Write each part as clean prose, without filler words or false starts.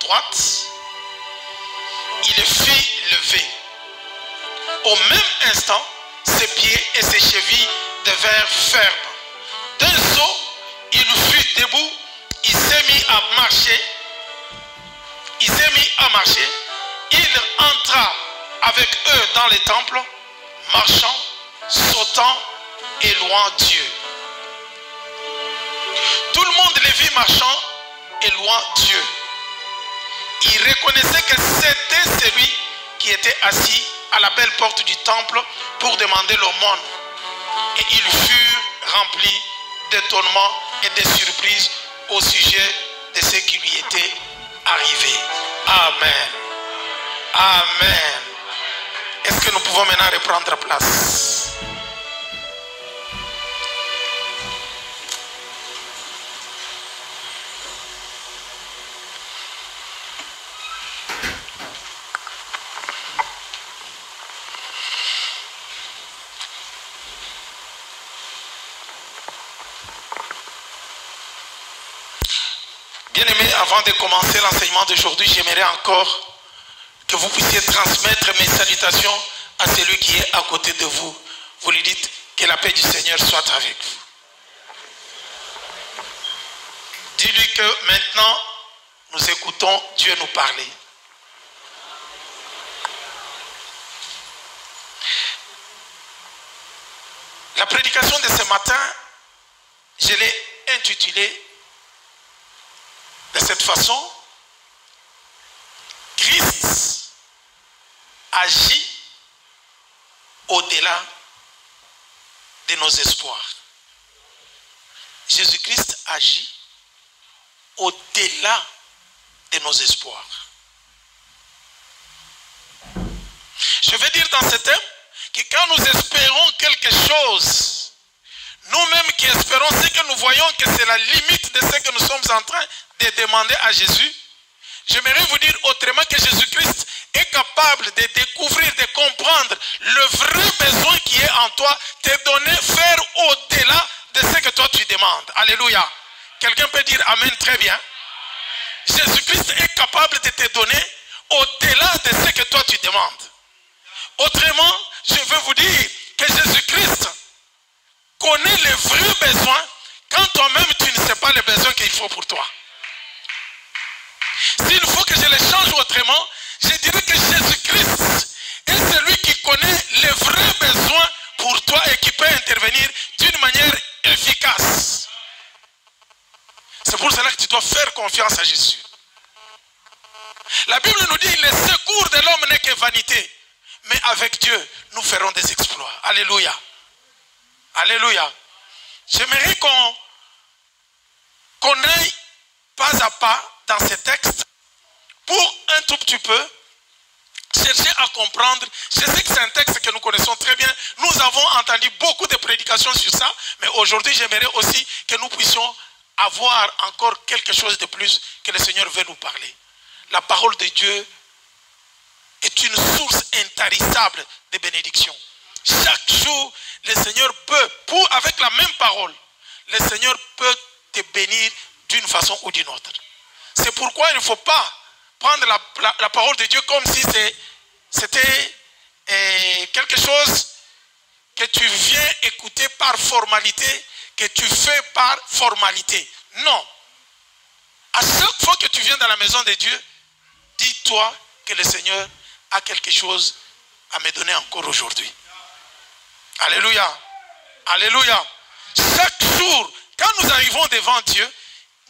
droite, il le fit lever. Au même instant, ses pieds et ses chevilles devinrent fermes. D'un saut, il fut debout, il s'est mis à marcher. Il entra avec eux dans les temples, marchant, sautant et louant Dieu. Tout le monde les vit marchant et louant Dieu. Ils reconnaissaient que c'était celui qui était assis à la belle porte du temple pour demander l'aumône. Et ils furent remplis d'étonnement et de surprise au sujet de ce qui lui était arrivé. Amen. Amen. Est-ce que nous pouvons maintenant reprendre place? Bien-aimés, avant de commencer l'enseignement d'aujourd'hui, j'aimerais encore que vous puissiez transmettre mes salutations à celui qui est à côté de vous. Vous lui dites que la paix du Seigneur soit avec vous. Dis-lui que maintenant, nous écoutons Dieu nous parler. La prédication de ce matin, je l'ai intitulée de cette façon: Christ agit au-delà de nos espoirs. Jésus-Christ agit au-delà de nos espoirs. Je veux dire dans ce thème que quand nous espérons quelque chose, nous-mêmes qui espérons ce que nous voyons que c'est la limite de ce que nous sommes en train de demander à Jésus, j'aimerais vous dire autrement que Jésus-Christ est capable de découvrir, de comprendre le vrai besoin qui est en toi, te donner, faire au-delà de ce que toi tu demandes. Alléluia. Quelqu'un peut dire Amen très bien. Jésus-Christ est capable de te donner au-delà de ce que toi tu demandes. Autrement, je veux vous dire que Jésus-Christ connaît les vrais besoins quand toi-même tu ne sais pas les besoins qu'il faut pour toi. S'il faut que je les change autrement, je dirais que Jésus-Christ est celui qui connaît les vrais besoins pour toi et qui peut intervenir d'une manière efficace. C'est pour cela que tu dois faire confiance à Jésus. La Bible nous dit: le secours de l'homme n'est que vanité, mais avec Dieu, nous ferons des exploits. Alléluia. Alléluia. J'aimerais qu'on aille pas à pas dans ces textes pour un tout petit peu chercher à comprendre. Je sais que c'est un texte que nous connaissons très bien. Nous avons entendu beaucoup de prédications sur ça, mais aujourd'hui j'aimerais aussi que nous puissions avoir encore quelque chose de plus que le Seigneur veut nous parler. La parole de Dieu est une source intarissable de bénédiction. Chaque jour, le Seigneur peut, avec la même parole, le Seigneur peut te bénir d'une façon ou d'une autre. C'est pourquoi il ne faut pas prendre la parole de Dieu comme si c'était quelque chose que tu viens écouter par formalité, que tu fais par formalité. Non. À chaque fois que tu viens dans la maison de Dieu, dis-toi que le Seigneur a quelque chose à me donner encore aujourd'hui. Alléluia. Alléluia. Chaque jour, quand nous arrivons devant Dieu,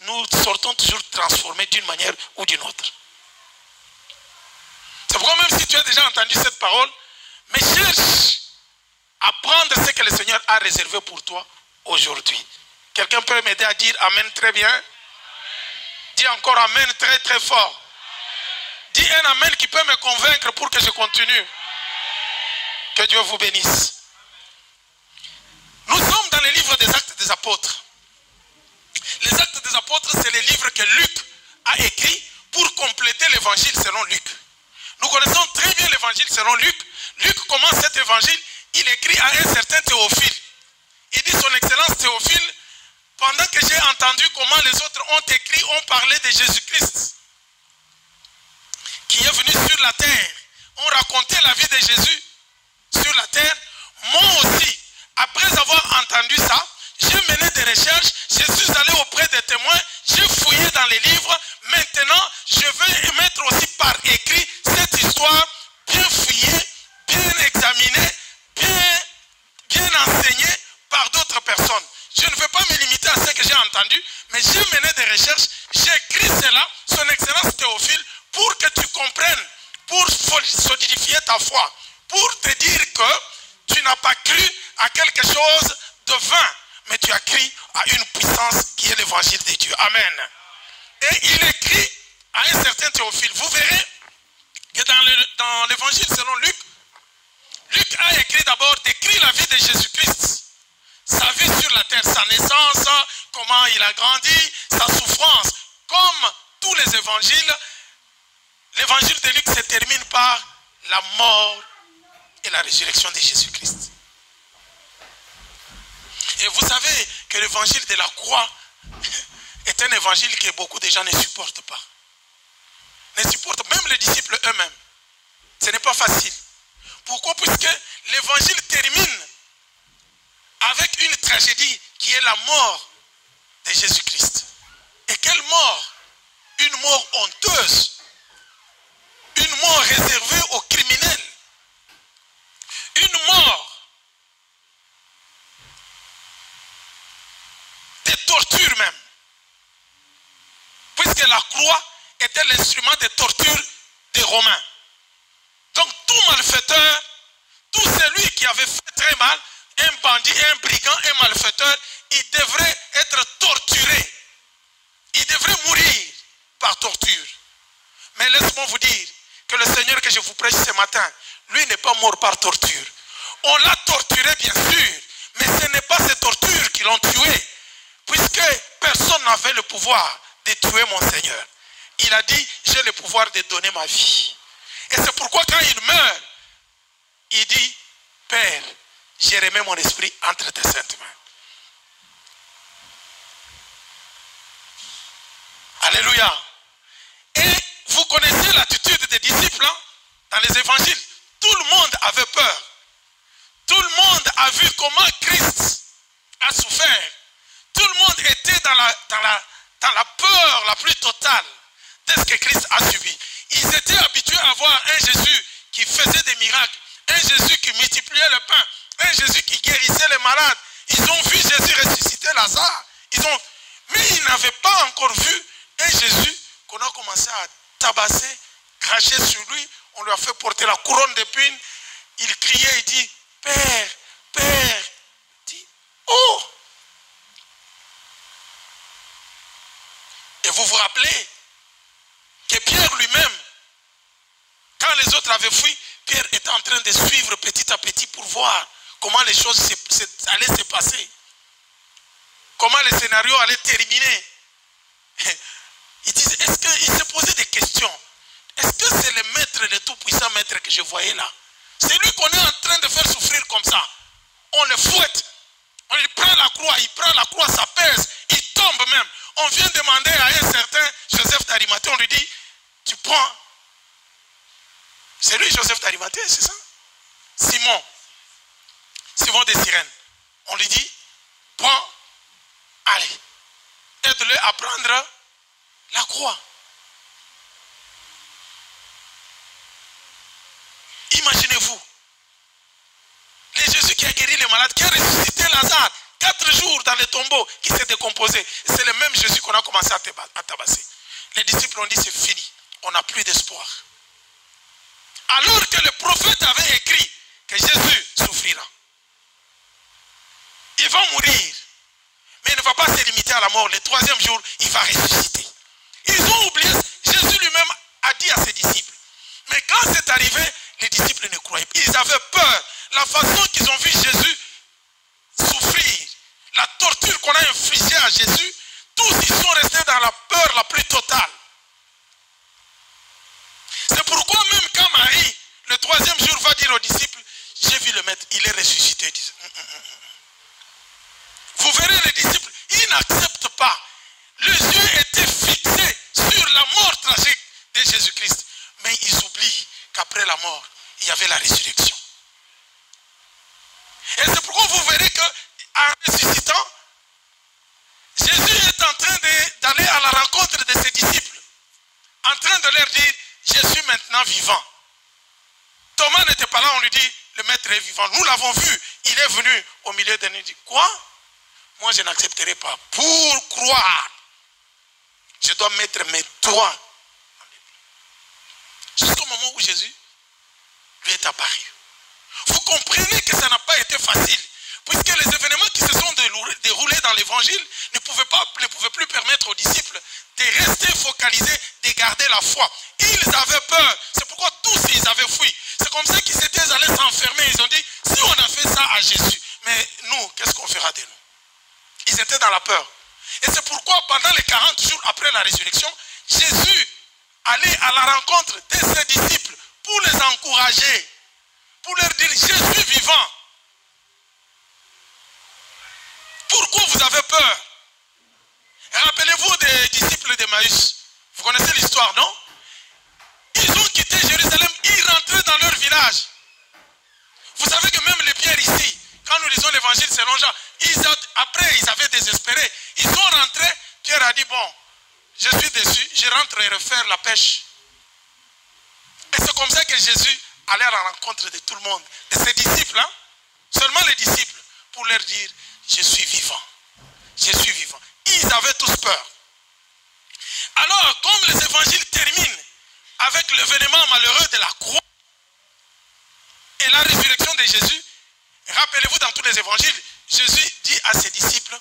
nous sortons toujours transformés d'une manière ou d'une autre. C'est pourquoi même si tu as déjà entendu cette parole, mais cherche à prendre ce que le Seigneur a réservé pour toi aujourd'hui. Quelqu'un peut m'aider à dire Amen très bien? Amen. Dis encore Amen très très fort. Amen. Dis un Amen qui peut me convaincre pour que je continue. Amen. Que Dieu vous bénisse. Nous sommes dans les livres des Actes des Apôtres. Les Actes des Apôtres, c'est les livres que Luc a écrits pour compléter l'évangile selon Luc. Nous connaissons très bien l'évangile selon Luc. Luc commence cet évangile, il écrit à un certain Théophile. Il dit: Son Excellence Théophile, pendant que j'ai entendu comment les autres ont écrit, ont parlé de Jésus-Christ. sur la terre ont raconté la vie de Jésus sur la terre, moi aussi, après avoir entendu ça, j'ai mené des recherches, je suis allé auprès des témoins, j'ai fouillé dans les livres. Maintenant, je vais mettre aussi par écrit cette histoire bien fouillée, bien examinée, bien enseignée par d'autres personnes. Je ne vais pas me limiter à ce que j'ai entendu, mais j'ai mené des recherches, j'ai écrit cela, son Excellence Théophile, pour que tu comprennes, pour solidifier ta foi, pour te dire que tu n'as pas cru à quelque chose de vain, mais tu as cru à une puissance qui est l'évangile de Dieu. Amen. Et il écrit à un certain Théophile. Vous verrez que dans l'évangile selon Luc, Luc a écrit d'abord, décrit la vie de Jésus-Christ, sa vie sur la terre, sa naissance, comment il a grandi, sa souffrance. Comme tous les évangiles, l'évangile de Luc se termine par la mort et la résurrection de Jésus-Christ. Et vous savez que l'évangile de la croix est un évangile que beaucoup de gens ne supportent pas. Ne supportent même les disciples eux-mêmes. Ce n'est pas facile. Pourquoi? Puisque l'évangile termine avec une tragédie qui est la mort de Jésus-Christ. Et quelle mort? Une mort honteuse. Une mort réservée aux criminels. Une mort de torture même. Puisque la croix était l'instrument de torture des Romains. Donc tout malfaiteur, tout celui qui avait fait très mal, un bandit, un brigand, un malfaiteur, il devrait être torturé. Il devrait mourir par torture. Mais laisse-moi vous dire que le Seigneur que je vous prêche ce matin, lui n'est pas mort par torture. On l'a torturé bien sûr, mais ce n'est pas ces tortures qui l'ont tué, puisque personne n'avait le pouvoir de tuer mon Seigneur. Il a dit, j'ai le pouvoir de donner ma vie. Et c'est pourquoi quand il meurt, il dit, Père, j'ai remis mon esprit entre tes saintes mains. Alléluia. Et vous connaissez l'attitude des disciples hein, dans les évangiles. Tout le monde avait peur. Tout le monde a vu comment Christ a souffert. Tout le monde était dans la peur la plus totale de ce que Christ a subi. Ils étaient habitués à voir un Jésus qui faisait des miracles, un Jésus qui multipliait le pain, un Jésus qui guérissait les malades. Ils ont vu Jésus ressusciter Lazare. Mais ils n'avaient pas encore vu un Jésus qu'on a commencé à tabasser, cracher sur lui. On lui a fait porter la couronne d'épines. Il criait et dit, Père, Père. Il dit, oh! Et vous vous rappelez que Pierre lui-même, quand les autres avaient fui, Pierre était en train de suivre petit à petit pour voir comment les choses allaient se passer. Comment le scénario allait terminer. Il se posait des questions. Est-ce que c'est le maître, le tout-puissant maître que je voyais là? C'est lui qu'on est en train de faire souffrir comme ça. On le fouette. On lui prend la croix, il prend la croix, ça pèse, il tombe même. On vient demander à un certain Joseph d'Arimathée, on lui dit, tu prends. C'est lui Joseph d'Arimathée, c'est ça? Simon de Cyrène. On lui dit, prends, allez, aide-le à prendre la croix. Imaginez-vous, le Jésus qui a guéri les malades, qui a ressuscité Lazare, 4 jours dans le tombeau, qui s'est décomposé. C'est le même Jésus qu'on a commencé à tabasser. Les disciples ont dit, c'est fini, on n'a plus d'espoir. Alors que le prophète avait écrit que Jésus souffrira. Il va mourir, mais il ne va pas se limiter à la mort. Le 3e jour, il va ressusciter. Ils ont oublié, Jésus lui-même a dit à ses disciples. Mais quand c'est arrivé, les disciples ne croyaient pas. Ils avaient peur. La façon qu'ils ont vu Jésus souffrir, la torture qu'on a infligée à Jésus, tous ils sont restés dans la peur la plus totale. C'est pourquoi même quand Marie, le 3e jour, va dire aux disciples, j'ai vu le maître, il est ressuscité. Vous verrez les disciples, ils n'acceptent pas. Les yeux étaient fixés sur la mort tragique de Jésus-Christ. Mais ils oublient qu'après la mort, il y avait la résurrection. Et c'est pourquoi vous verrez qu'en ressuscitant, Jésus est en train d'aller à la rencontre de ses disciples, en train de leur dire, je suis maintenant vivant. Thomas n'était pas là, on lui dit, le maître est vivant. Nous l'avons vu, il est venu au milieu de nous, il dit, quoi? Moi je n'accepterai pas. Pour croire, je dois mettre mes doigts. Jusqu'au moment où Jésus lui est apparu. Vous comprenez que ça n'a pas été facile. Puisque les événements qui se sont déroulés dans l'évangile ne pouvaient plus permettre aux disciples de rester focalisés, de garder la foi. Ils avaient peur. C'est pourquoi tous ils avaient fui. C'est comme ça qu'ils étaient allés s'enfermer. Ils ont dit, si on a fait ça à Jésus, mais nous, qu'est-ce qu'on fera de nous? Ils étaient dans la peur. Et c'est pourquoi pendant les 40 jours après la résurrection, Jésus allait à la rencontre de ses disciples pour les encourager, pour leur dire, je suis vivant. Pourquoi vous avez peur? Rappelez-vous des disciples d'Emmaüs. Vous connaissez l'histoire, non? Ils ont quitté Jérusalem, ils rentraient dans leur village. Vous savez que même les pierres ici, quand nous lisons l'évangile selon Jean, après ils avaient désespéré. Ils sont rentrés, Pierre a dit, bon, je suis déçu, je rentre et refaire la pêche. Et c'est comme ça que Jésus allait à la rencontre de tout le monde, de ses disciples, hein? Seulement les disciples, pour leur dire, je suis vivant. Je suis vivant. Ils avaient tous peur. Alors, comme les évangiles terminent avec l'événement malheureux de la croix et la résurrection de Jésus, rappelez-vous dans tous les évangiles, Jésus dit à ses disciples,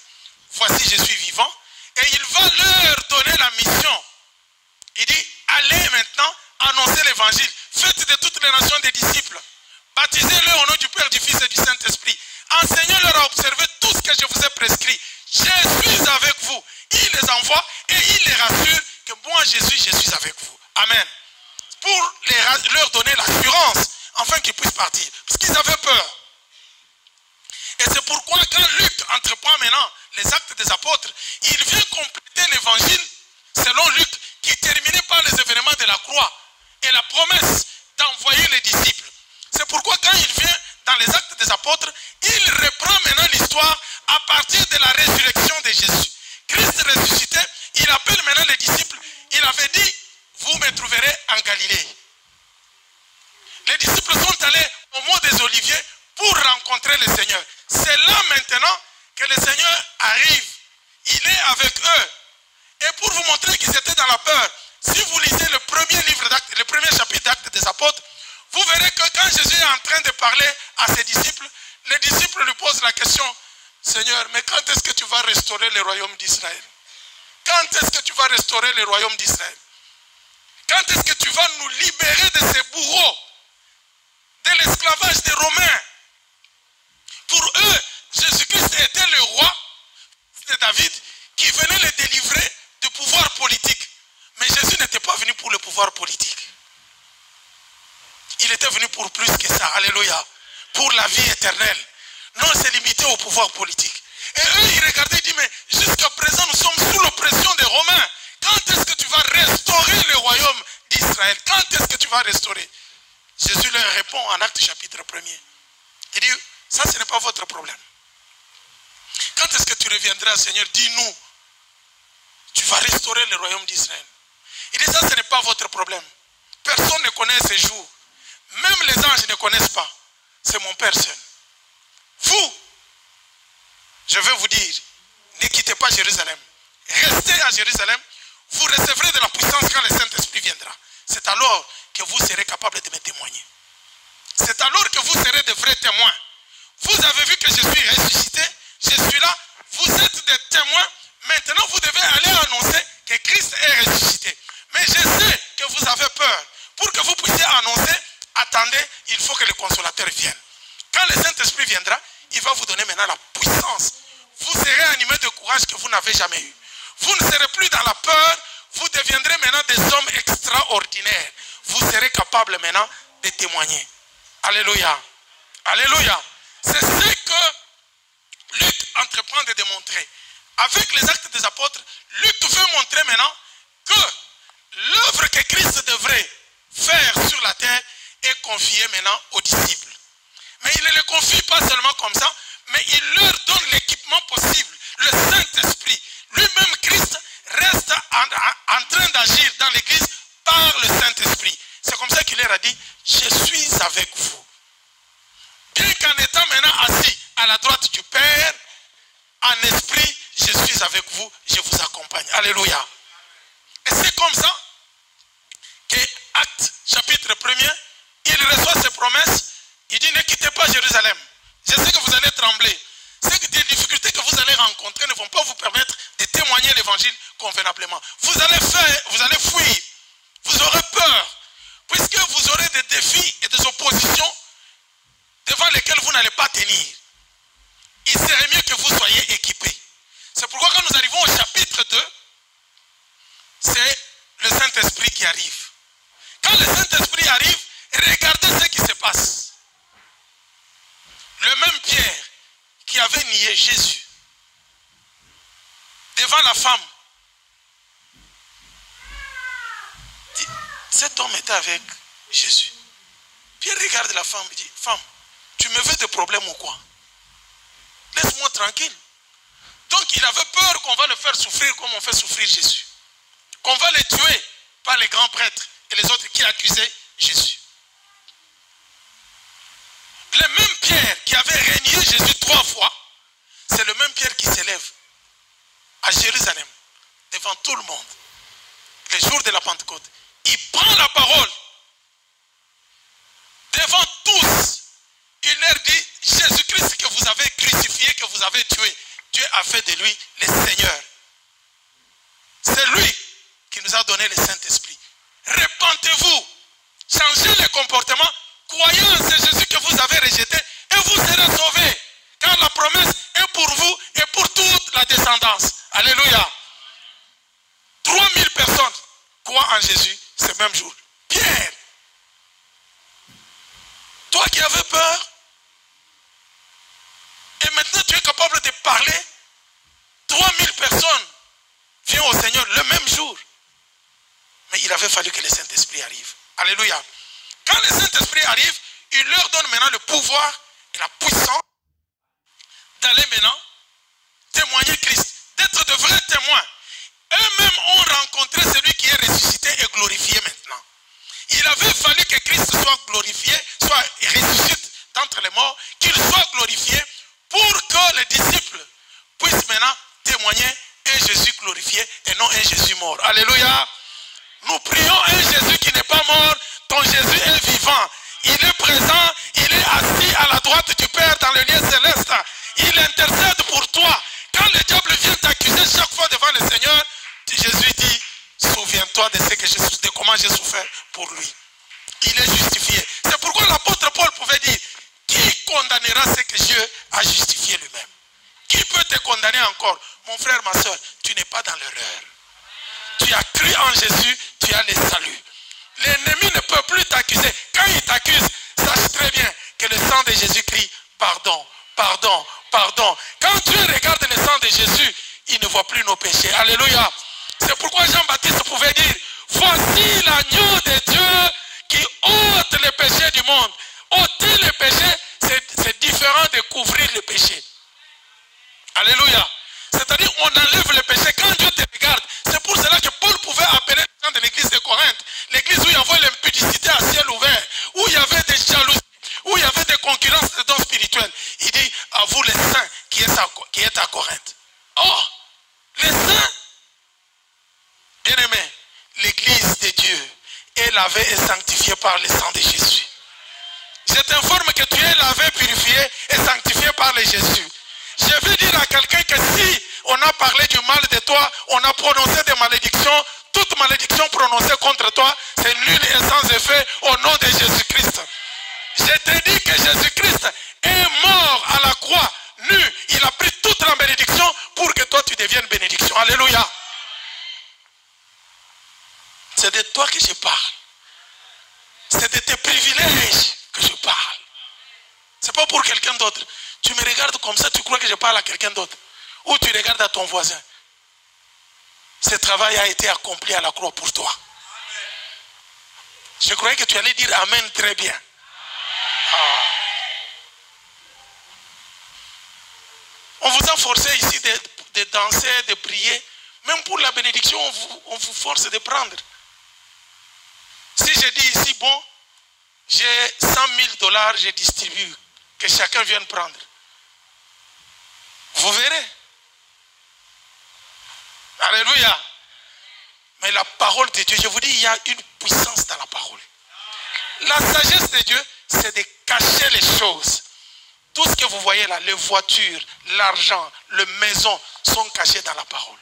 voici je suis vivant, et il va leur donner la mission. Il dit, allez maintenant annoncer l'évangile, faites de toutes les nations des disciples, baptisez-les au nom du Père, du Fils et du Saint-Esprit, enseignez-leur à observer tout ce que je vous ai prescrit. Je suis avec vous. Il les envoie et il les rassure que moi Jésus, je suis avec vous. Amen. Pour leur donner l'assurance, afin qu'ils puissent partir. Parce qu'ils avaient peur. Et c'est pourquoi quand Luc entreprend maintenant les actes des apôtres, il vient compléter l'évangile, selon Luc, qui terminait par les événements de la croix et la promesse d'envoyer les disciples. C'est pourquoi quand il vient dans les actes des apôtres, il reprend maintenant l'histoire à partir de la résurrection de Jésus. Christ ressuscité, il appelle maintenant les disciples. Il avait dit, vous me trouverez en Galilée. Les disciples sont allés au mont des Oliviers pour rencontrer le Seigneur. C'est là maintenant que le Seigneur arrive. Il est avec eux. Et pour vous montrer qu'ils étaient dans la peur, si vous lisez le premier livre d'actes, le premier chapitre d'Actes des apôtres, vous verrez que quand Jésus est en train de parler à ses disciples, les disciples lui posent la question, Seigneur, mais quand est-ce que tu vas restaurer le royaume d'Israël? Quand est-ce que tu vas restaurer le royaume d'Israël? Quand est-ce que tu vas nous libérer de ces bourreaux, de l'esclavage des Romains? Pour eux, Jésus-Christ était le roi de David qui venait les délivrer du pouvoir politique. Mais Jésus n'était pas venu pour le pouvoir politique. Il était venu pour plus que ça. Alléluia. Pour la vie éternelle. Non, c'est limité au pouvoir politique. Et eux, ils regardaient et disent, mais jusqu'à présent, nous sommes sous l'oppression des Romains. Quand est-ce que tu vas restaurer le royaume d'Israël? Quand est-ce que tu vas restaurer? Jésus leur répond en Actes chapitre 1er. Il dit, ça, ce n'est pas votre problème. Quand est-ce que tu reviendras, Seigneur? Dis-nous. Tu vas restaurer le royaume d'Israël. Il dit, ça, ce n'est pas votre problème. Personne ne connaît ces jours. Même les anges ne connaissent pas. C'est mon Père seul. Vous, je vais vous dire, ne quittez pas Jérusalem. Restez à Jérusalem. Vous recevrez de la puissance quand le Saint-Esprit viendra. C'est alors que vous serez capable de me témoigner. C'est alors que vous serez de vrais témoins. Vous avez vu que je suis ressuscité. Je suis là. Vous êtes des témoins. Maintenant, vous devez aller annoncer que Christ est ressuscité. Mais je sais que vous avez peur. Pour que vous puissiez annoncer, attendez, il faut que le consolateur vienne. Quand le Saint-Esprit viendra, il va vous donner maintenant la puissance. Vous serez animés de courage que vous n'avez jamais eu. Vous ne serez plus dans la peur. Vous deviendrez maintenant des hommes extraordinaires. Vous serez capables maintenant de témoigner. Alléluia. Alléluia. C'est ce que Luc entreprend de démontrer. Avec les actes des apôtres, Luc veut montrer maintenant que l'œuvre que Christ devrait faire sur la terre est confié maintenant aux disciples. Mais il ne les confie pas seulement comme ça, mais il leur donne l'équipement possible, le Saint-Esprit. Lui-même, Christ, reste en train d'agir dans l'Église par le Saint-Esprit. C'est comme ça qu'il leur a dit, je suis avec vous. Bien qu'en étant maintenant assis à la droite du Père, en esprit, je suis avec vous, je vous accompagne. Alléluia. Et c'est comme ça que Actes chapitre 1er, il reçoit ses promesses. Il dit, ne quittez pas Jérusalem. Je sais que vous allez trembler. Ces difficultés que vous allez rencontrer ne vont pas vous permettre de témoigner l'évangile convenablement. Vous allez fuir. Vous aurez peur. Puisque vous aurez des défis et des oppositions devant lesquels vous n'allez pas tenir. Il serait mieux que vous soyez équipés. C'est pourquoi quand nous arrivons au chapitre 2, c'est le Saint-Esprit qui arrive. Quand le Saint-Esprit arrive, regardez ce qui se passe. Le même Pierre qui avait nié Jésus devant la femme, dit, cet homme était avec Jésus. Pierre regarde la femme et dit, femme, tu me veux des problèmes ou quoi? Laisse-moi tranquille. Donc il avait peur qu'on va le faire souffrir comme on fait souffrir Jésus. Qu'on va le tuer par les grands prêtres et les autres qui accusaient Jésus. Le même Pierre qui avait renié Jésus 3 fois, c'est le même Pierre qui s'élève à Jérusalem, devant tout le monde, le jour de la Pentecôte. Il prend la parole devant tous. Il leur dit, Jésus-Christ que vous avez crucifié, que vous avez tué, Dieu a fait de lui le Seigneur. C'est lui qui nous a donné le Saint-Esprit. Repentez-vous, changez le comportement, croyez en ce Jésus que vous avez rejeté et vous serez sauvés. Car la promesse est pour vous et pour toute la descendance. Alléluia. 3000 personnes croient en Jésus ce même jour. Pierre, toi qui avais peur, et maintenant tu es capable de parler, 3000 personnes viennent au Seigneur le même jour. Mais il avait fallu que le Saint-Esprit arrive. Alléluia. Quand le Saint-Esprit arrive, il leur donne maintenant le pouvoir et la puissance d'aller maintenant témoigner Christ, d'être de vrais témoins. Eux-mêmes ont rencontré celui qui est ressuscité et glorifié maintenant. Il avait fallu que Christ soit glorifié, soit ressuscité d'entre les morts, qu'il soit glorifié pour que les disciples puissent maintenant témoigner un Jésus glorifié et non un Jésus mort. Alléluia. Nous prions un Jésus qui n'est pas mort. Ton Jésus est vivant. Il est présent. Il est assis à la droite du Père dans le lieu céleste. Il intercède pour toi. Quand le diable vient t'accuser chaque fois devant le Seigneur, Jésus dit, souviens-toi de comment j'ai souffert pour lui. Il est justifié. C'est pourquoi l'apôtre Paul pouvait dire, qui condamnera ce que Dieu a justifié lui-même? Qui peut te condamner encore? Mon frère, ma soeur, tu n'es pas dans l'erreur. Tu as cru en Jésus, tu as le salut. L'ennemi ne peut plus t'accuser. Quand il t'accuse, sache très bien que le sang de Jésus crie pardon, pardon, pardon. Quand Dieu regarde le sang de Jésus, il ne voit plus nos péchés. Alléluia. C'est pourquoi Jean-Baptiste pouvait dire, voici l'agneau de Dieu qui ôte les péchés du monde. Ôter les péchés, c'est différent de couvrir les péchés. Alléluia. C'est-à-dire, on enlève le péché. Quand Dieu te regarde, c'est pour cela que Paul pouvait appeler les gens de l'église de Corinthe, l'église où il y avait l'impudicité à ciel ouvert, où il y avait des jalousies, où il y avait des concurrences de dons spirituels. Il dit, à vous les saints qui êtes à Corinthe. Oh, les saints, bien-aimés, l'église de Dieu est lavée et sanctifiée par le sang de Jésus. Je t'informe que tu es lavé, purifié et sanctifié par le Jésus. Je veux dire à quelqu'un que si on a parlé du mal de toi, on a prononcé des malédictions, toute malédiction prononcée contre toi, c'est nul et sans effet au nom de Jésus-Christ. Je te dis que Jésus-Christ est mort à la croix, nu. Il a pris toute la bénédiction pour que toi tu deviennes bénédiction. Alléluia. C'est de toi que je parle. C'est de tes privilèges que je parle. C'est pas pour quelqu'un d'autre. Tu me regardes comme ça, tu crois que je parle à quelqu'un d'autre. Ou tu regardes à ton voisin. Ce travail a été accompli à la croix pour toi. Je croyais que tu allais dire Amen très bien. Ah. On vous a forcé ici de danser, de prier. Même pour la bénédiction, on vous force de prendre. Si je dis ici, bon, j'ai 100 000 $, je distribue, que chacun vienne prendre. Vous verrez. Alléluia. Mais la parole de Dieu, je vous dis, il y a une puissance dans la parole. La sagesse de Dieu, c'est de cacher les choses. Tout ce que vous voyez là, les voitures, l'argent, les maisons, sont cachés dans la parole.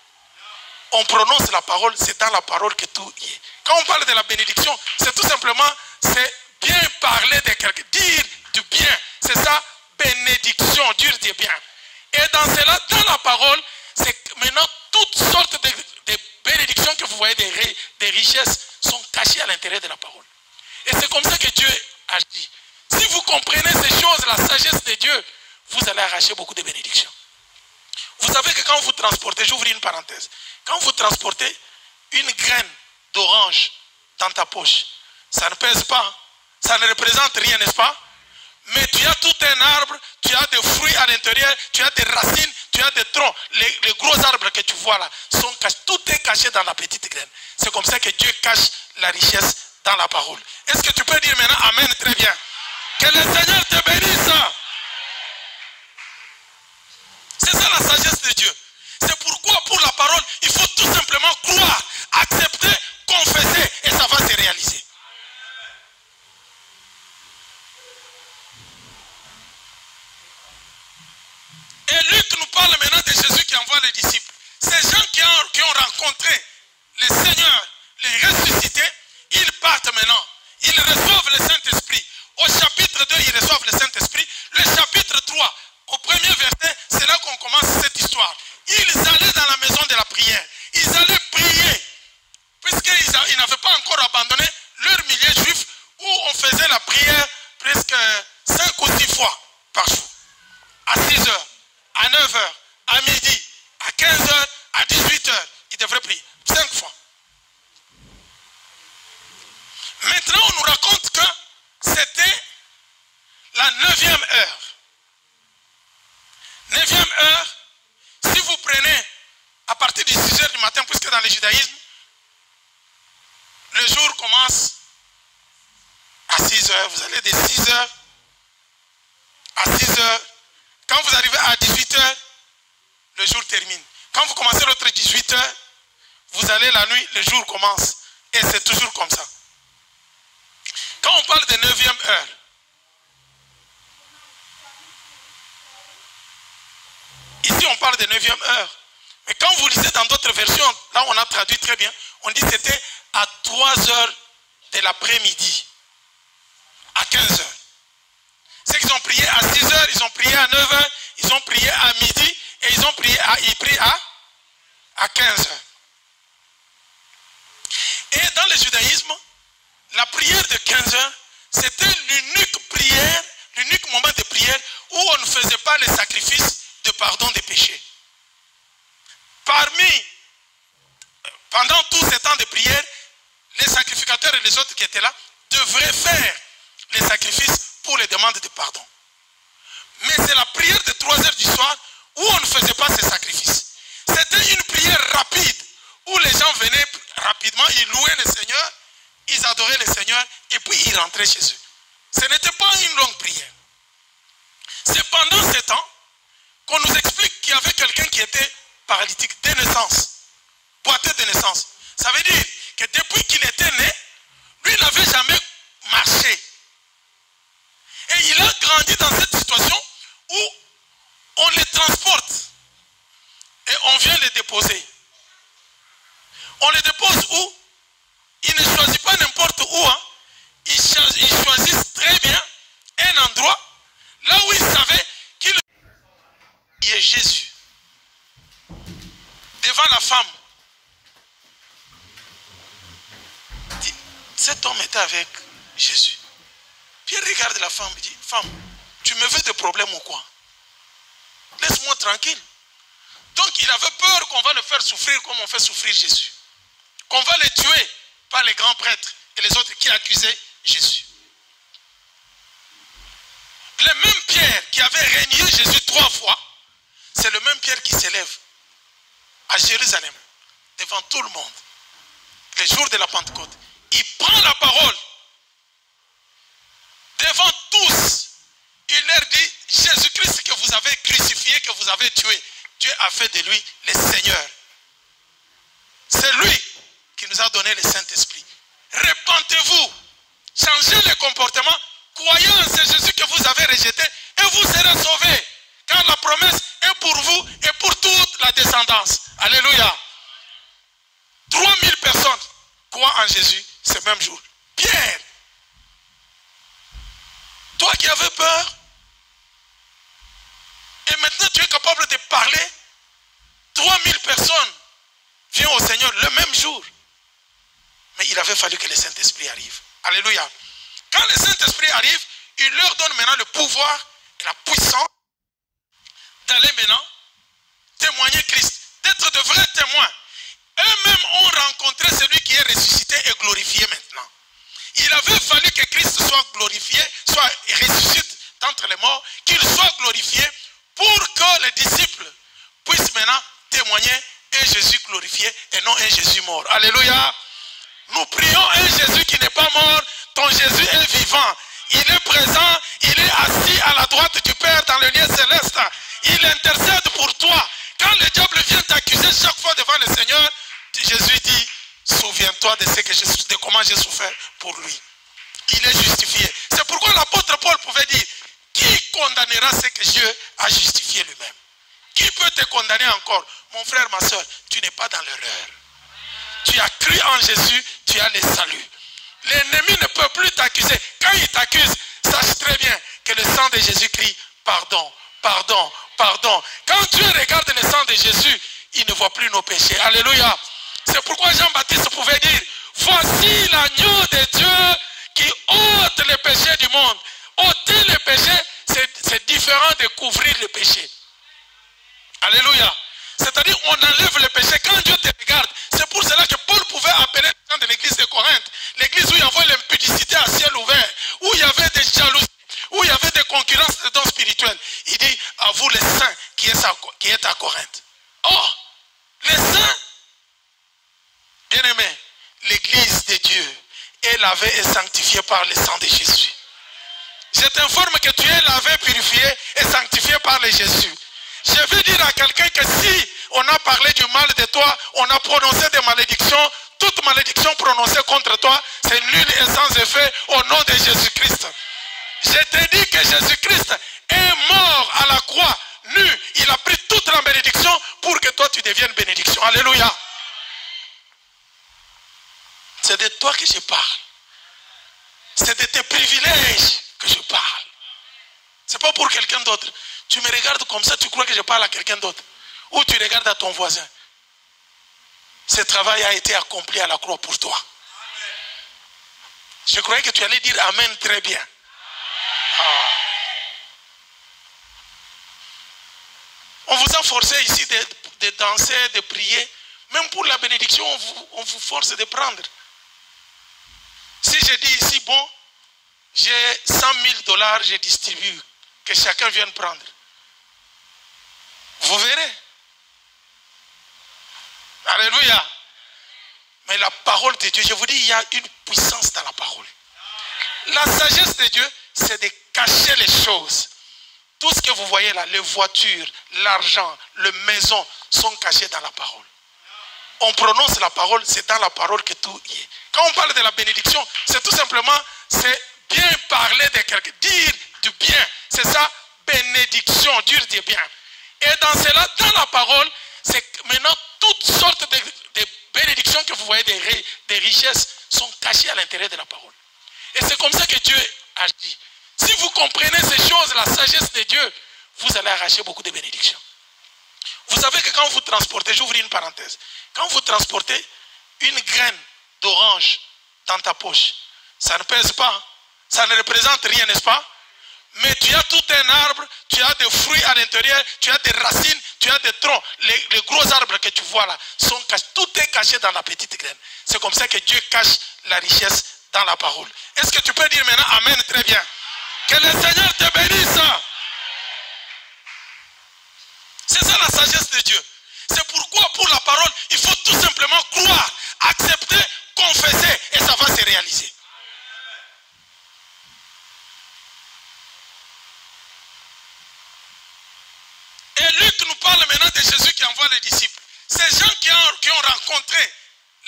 On prononce la parole, c'est dans la parole que tout y est. Quand on parle de la bénédiction, c'est tout simplement, c'est bien parler de quelqu'un, dire du bien. C'est ça, bénédiction, dire du bien. Et dans cela, dans la parole, c'est maintenant toutes sortes de bénédictions que vous voyez, des richesses, sont cachées à l'intérieur de la parole. Et c'est comme ça que Dieu agit. Si vous comprenez ces choses, la sagesse de Dieu, vous allez arracher beaucoup de bénédictions. Vous savez que quand vous transportez, j'ouvre une parenthèse, quand vous transportez une graine d'orange dans ta poche, ça ne pèse pas, ça ne représente rien, n'est-ce pas? Mais tu as tout un arbre, tu as des fruits à l'intérieur, tu as des racines, tu as des troncs. Les gros arbres que tu vois là, sont cachés, tout est caché dans la petite graine. C'est comme ça que Dieu cache la richesse dans la parole. Est-ce que tu peux dire maintenant Amen très bien? Que le Seigneur te bénisse. C'est ça la sagesse de Dieu. C'est pourquoi pour la parole, il faut tout simplement croire, accepter, confesser et ça va se réaliser. Et Luc nous parle maintenant de Jésus qui envoie les disciples. Ces gens qui ont rencontré le Seigneur, les ressuscités, ils partent maintenant. Ils reçoivent le Saint-Esprit. Au chapitre 2, ils reçoivent le Saint-Esprit. Le chapitre 3, au premier verset, c'est là qu'on commence cette histoire. Ils allaient dans la maison de la prière. Ils allaient prier. Puisqu'ils n'avaient pas encore abandonné leur milieu juif où on faisait la prière presque 5 ou 6 fois par jour. À 6 heures, à 9 heures, à midi, à 15 heures, à 18 heures. Ils devraient prier 5 fois. Maintenant, on nous raconte que c'était la 9e heure. 9e heure, si vous prenez à partir de 6 heures du matin, puisque dans le judaïsme, le jour commence à 6 heures. Vous allez de 6 heures à 6 heures. Quand vous arrivez à 18 heures, le jour termine. Quand vous commencez l'autre 18 heures, vous allez la nuit, le jour commence. Et c'est toujours comme ça. Quand on parle de 9e heure, ici on parle de 9e heure. Mais quand vous lisez dans d'autres versions, là on a traduit très bien, on dit que c'était à 3 heures de l'après-midi, à 15 heures. C'est qu'ils ont prié à 6 heures, ils ont prié à 9 heures, ils ont prié à midi et ils prient à 15 heures. Et dans le judaïsme, la prière de 15 heures, c'était l'unique prière, l'unique moment de prière où on ne faisait pas les sacrifices de pardon des péchés. Pendant tous ces temps de prière, les sacrificateurs et les autres qui étaient là devraient faire les sacrifices pour les demandes de pardon. Mais c'est la prière de 3 heures du soir où on ne faisait pas ces sacrifices. C'était une prière rapide où les gens venaient rapidement, ils louaient le Seigneur, ils adoraient le Seigneur et puis ils rentraient chez eux. Ce n'était pas une longue prière. C'est pendant ce temps qu'on nous explique qu'il y avait quelqu'un qui était paralytique de naissance, boiteux de naissance. Ça veut dire que depuis qu'il était né, lui n'avait jamais marché. Et il a grandi dans cette situation où on les transporte et on vient les déposer. On les dépose où? Ils ne choisissent pas n'importe où. Hein. Ils choisissent très bien un endroit là où ils savaient qu'il y est Jésus. Devant la femme. Cet homme était avec Jésus. Pierre regarde la femme et dit, femme, tu me veux des problèmes ou quoi? Laisse-moi tranquille. Donc il avait peur qu'on va le faire souffrir comme on fait souffrir Jésus. Qu'on va le tuer par les grands prêtres et les autres qui accusaient Jésus. Le même Pierre qui avait régné Jésus 3 fois, c'est le même Pierre qui s'élève à Jérusalem, devant tout le monde, le jour de la Pentecôte. Il prend la parole devant tous. Il leur dit, Jésus-Christ que vous avez crucifié, que vous avez tué, Dieu a fait de lui le Seigneur. C'est lui qui nous a donné le Saint-Esprit. Repentez-vous, changez le comportement, croyez en ce Jésus que vous avez rejeté et vous serez sauvés. Car la promesse est pour vous et pour toute la descendance. Alléluia. 3000 personnes croient en Jésus ce même jour. Pierre, toi qui avais peur, et maintenant tu es capable de parler, 3000 personnes viennent au Seigneur le même jour. Mais il avait fallu que le Saint-Esprit arrive. Alléluia. Quand le Saint-Esprit arrive, il leur donne maintenant le pouvoir et la puissance d'aller maintenant témoigner Christ, d'être de vrais témoins. Eux-mêmes ont rencontré celui qui est ressuscité et glorifié maintenant. Il avait fallu que Christ soit glorifié, soit ressuscité d'entre les morts, qu'il soit glorifié pour que les disciples puissent maintenant témoigner un Jésus glorifié et non un Jésus mort. Alléluia. Nous prions un Jésus qui n'est pas mort. Ton Jésus est vivant. Il est présent. Il est assis à la droite du Père dans le lieu céleste. Il intercède pour toi. Quand le diable vient t'accuser chaque fois devant le Seigneur, Jésus dit, souviens-toi de comment j'ai souffert pour lui. Il est justifié. C'est pourquoi l'apôtre Paul pouvait dire, qui condamnera ce que Dieu a justifié lui-même? Qui peut te condamner encore? Mon frère, ma soeur, tu n'es pas dans l'erreur. Tu as cru en Jésus, tu as le salut. L'ennemi ne peut plus t'accuser. Quand il t'accuse, sache très bien que le sang de Jésus crie pardon, pardon, pardon. Quand Dieu regarde le sang de Jésus, il ne voit plus nos péchés. Alléluia. C'est pourquoi Jean-Baptiste pouvait dire, voici l'agneau de Dieu qui ôte les péchés du monde. Ôter les péchés, c'est différent de couvrir le péché. Alléluia. C'est-à-dire, on enlève le péché. Quand Dieu te regarde, c'est pour cela que Paul pouvait appeler les gens de l'église de Corinthe, l'église où il y avait l'impudicité à ciel ouvert, où il y avait des jalousies, où il y avait des concurrences de dons spirituels. Il dit, à vous les saints qui êtes à Corinthe. Oh, les saints, bien aimés, l'église de Dieu est lavée et sanctifiée par le sang de Jésus. Je t'informe que tu es lavé, purifié et sanctifié par le Jésus. Je veux dire à quelqu'un que si on a parlé du mal de toi, on a prononcé des malédictions, toute malédiction prononcée contre toi, c'est nul et sans effet au nom de Jésus-Christ. Je te dis que Jésus-Christ est mort à la croix, nu. Il a pris toute la bénédiction pour que toi tu deviennes bénédiction. Alléluia. C'est de toi que je parle. C'est de tes privilèges que je parle. Ce n'est pas pour quelqu'un d'autre. Tu me regardes comme ça, tu crois que je parle à quelqu'un d'autre. Ou tu regardes à ton voisin. Ce travail a été accompli à la croix pour toi. Je croyais que tu allais dire Amen très bien. Ah. On vous a forcé ici de danser, de prier. Même pour la bénédiction, on vous force de prendre. Si je dis ici, bon, j'ai 100 000 $, je distribue, que chacun vienne prendre. Vous verrez. Alléluia. Mais la parole de Dieu, je vous dis, il y a une puissance dans la parole. La sagesse de Dieu, c'est de cacher les choses. Tout ce que vous voyez là, les voitures, l'argent, les maisons, sont cachés dans la parole. On prononce la parole, c'est dans la parole que tout y est. Quand on parle de la bénédiction, c'est tout simplement, c'est bien parler de quelqu'un, dire du bien. C'est ça, bénédiction, dire du bien. Et dans cela, dans la parole, c'est maintenant toutes sortes de bénédictions que vous voyez, des richesses, sont cachées à l'intérieur de la parole. Et c'est comme ça que Dieu agit. Si vous comprenez ces choses, la sagesse de Dieu, vous allez arracher beaucoup de bénédictions. Vous savez que quand vous transportez, j'ouvre une parenthèse, quand vous transportez une graine d'orange dans ta poche, ça ne pèse pas, ça ne représente rien, n'est-ce pas? Mais tu as tout un arbre, tu as des fruits à l'intérieur, tu as des racines, tu as des troncs. Les gros arbres que tu vois là, sont cachés, tout est caché dans la petite graine. C'est comme ça que Dieu cache la richesse dans la parole. Est-ce que tu peux dire maintenant Amen très bien? Que le Seigneur te bénisse. C'est ça la sagesse de Dieu. C'est pourquoi pour la parole, il faut tout simplement croire, accepter, confesser et ça va se réaliser. Et Luc nous parle maintenant de Jésus qui envoie les disciples. Ces gens qui ont rencontré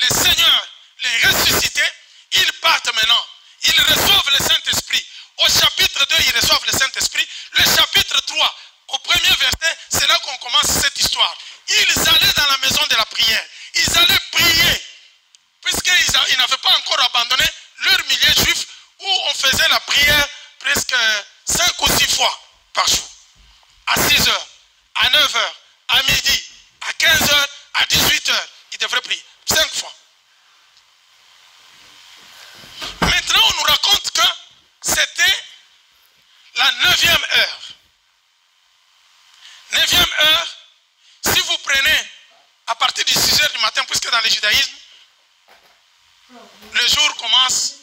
le Seigneur, les ressuscités, ils partent maintenant. Ils reçoivent le Saint-Esprit. Au chapitre 2, ils reçoivent le Saint-Esprit. Le chapitre 3, au premier verset, c'est là qu'on commence cette histoire. Ils allaient dans la maison de la prière. Ils allaient prier. Puisqu'ils n'avaient pas encore abandonné leur milieu juif où on faisait la prière presque 5 ou 6 fois par jour. À 6 heures, à 9 heures, à midi, à 15 heures, à 18 heures. Ils devraient prier 5 fois. Maintenant, on nous raconte que c'était la 9e heure. 9e heure, si vous prenez à partir de 6 heures du matin, puisque dans le judaïsme, le jour commence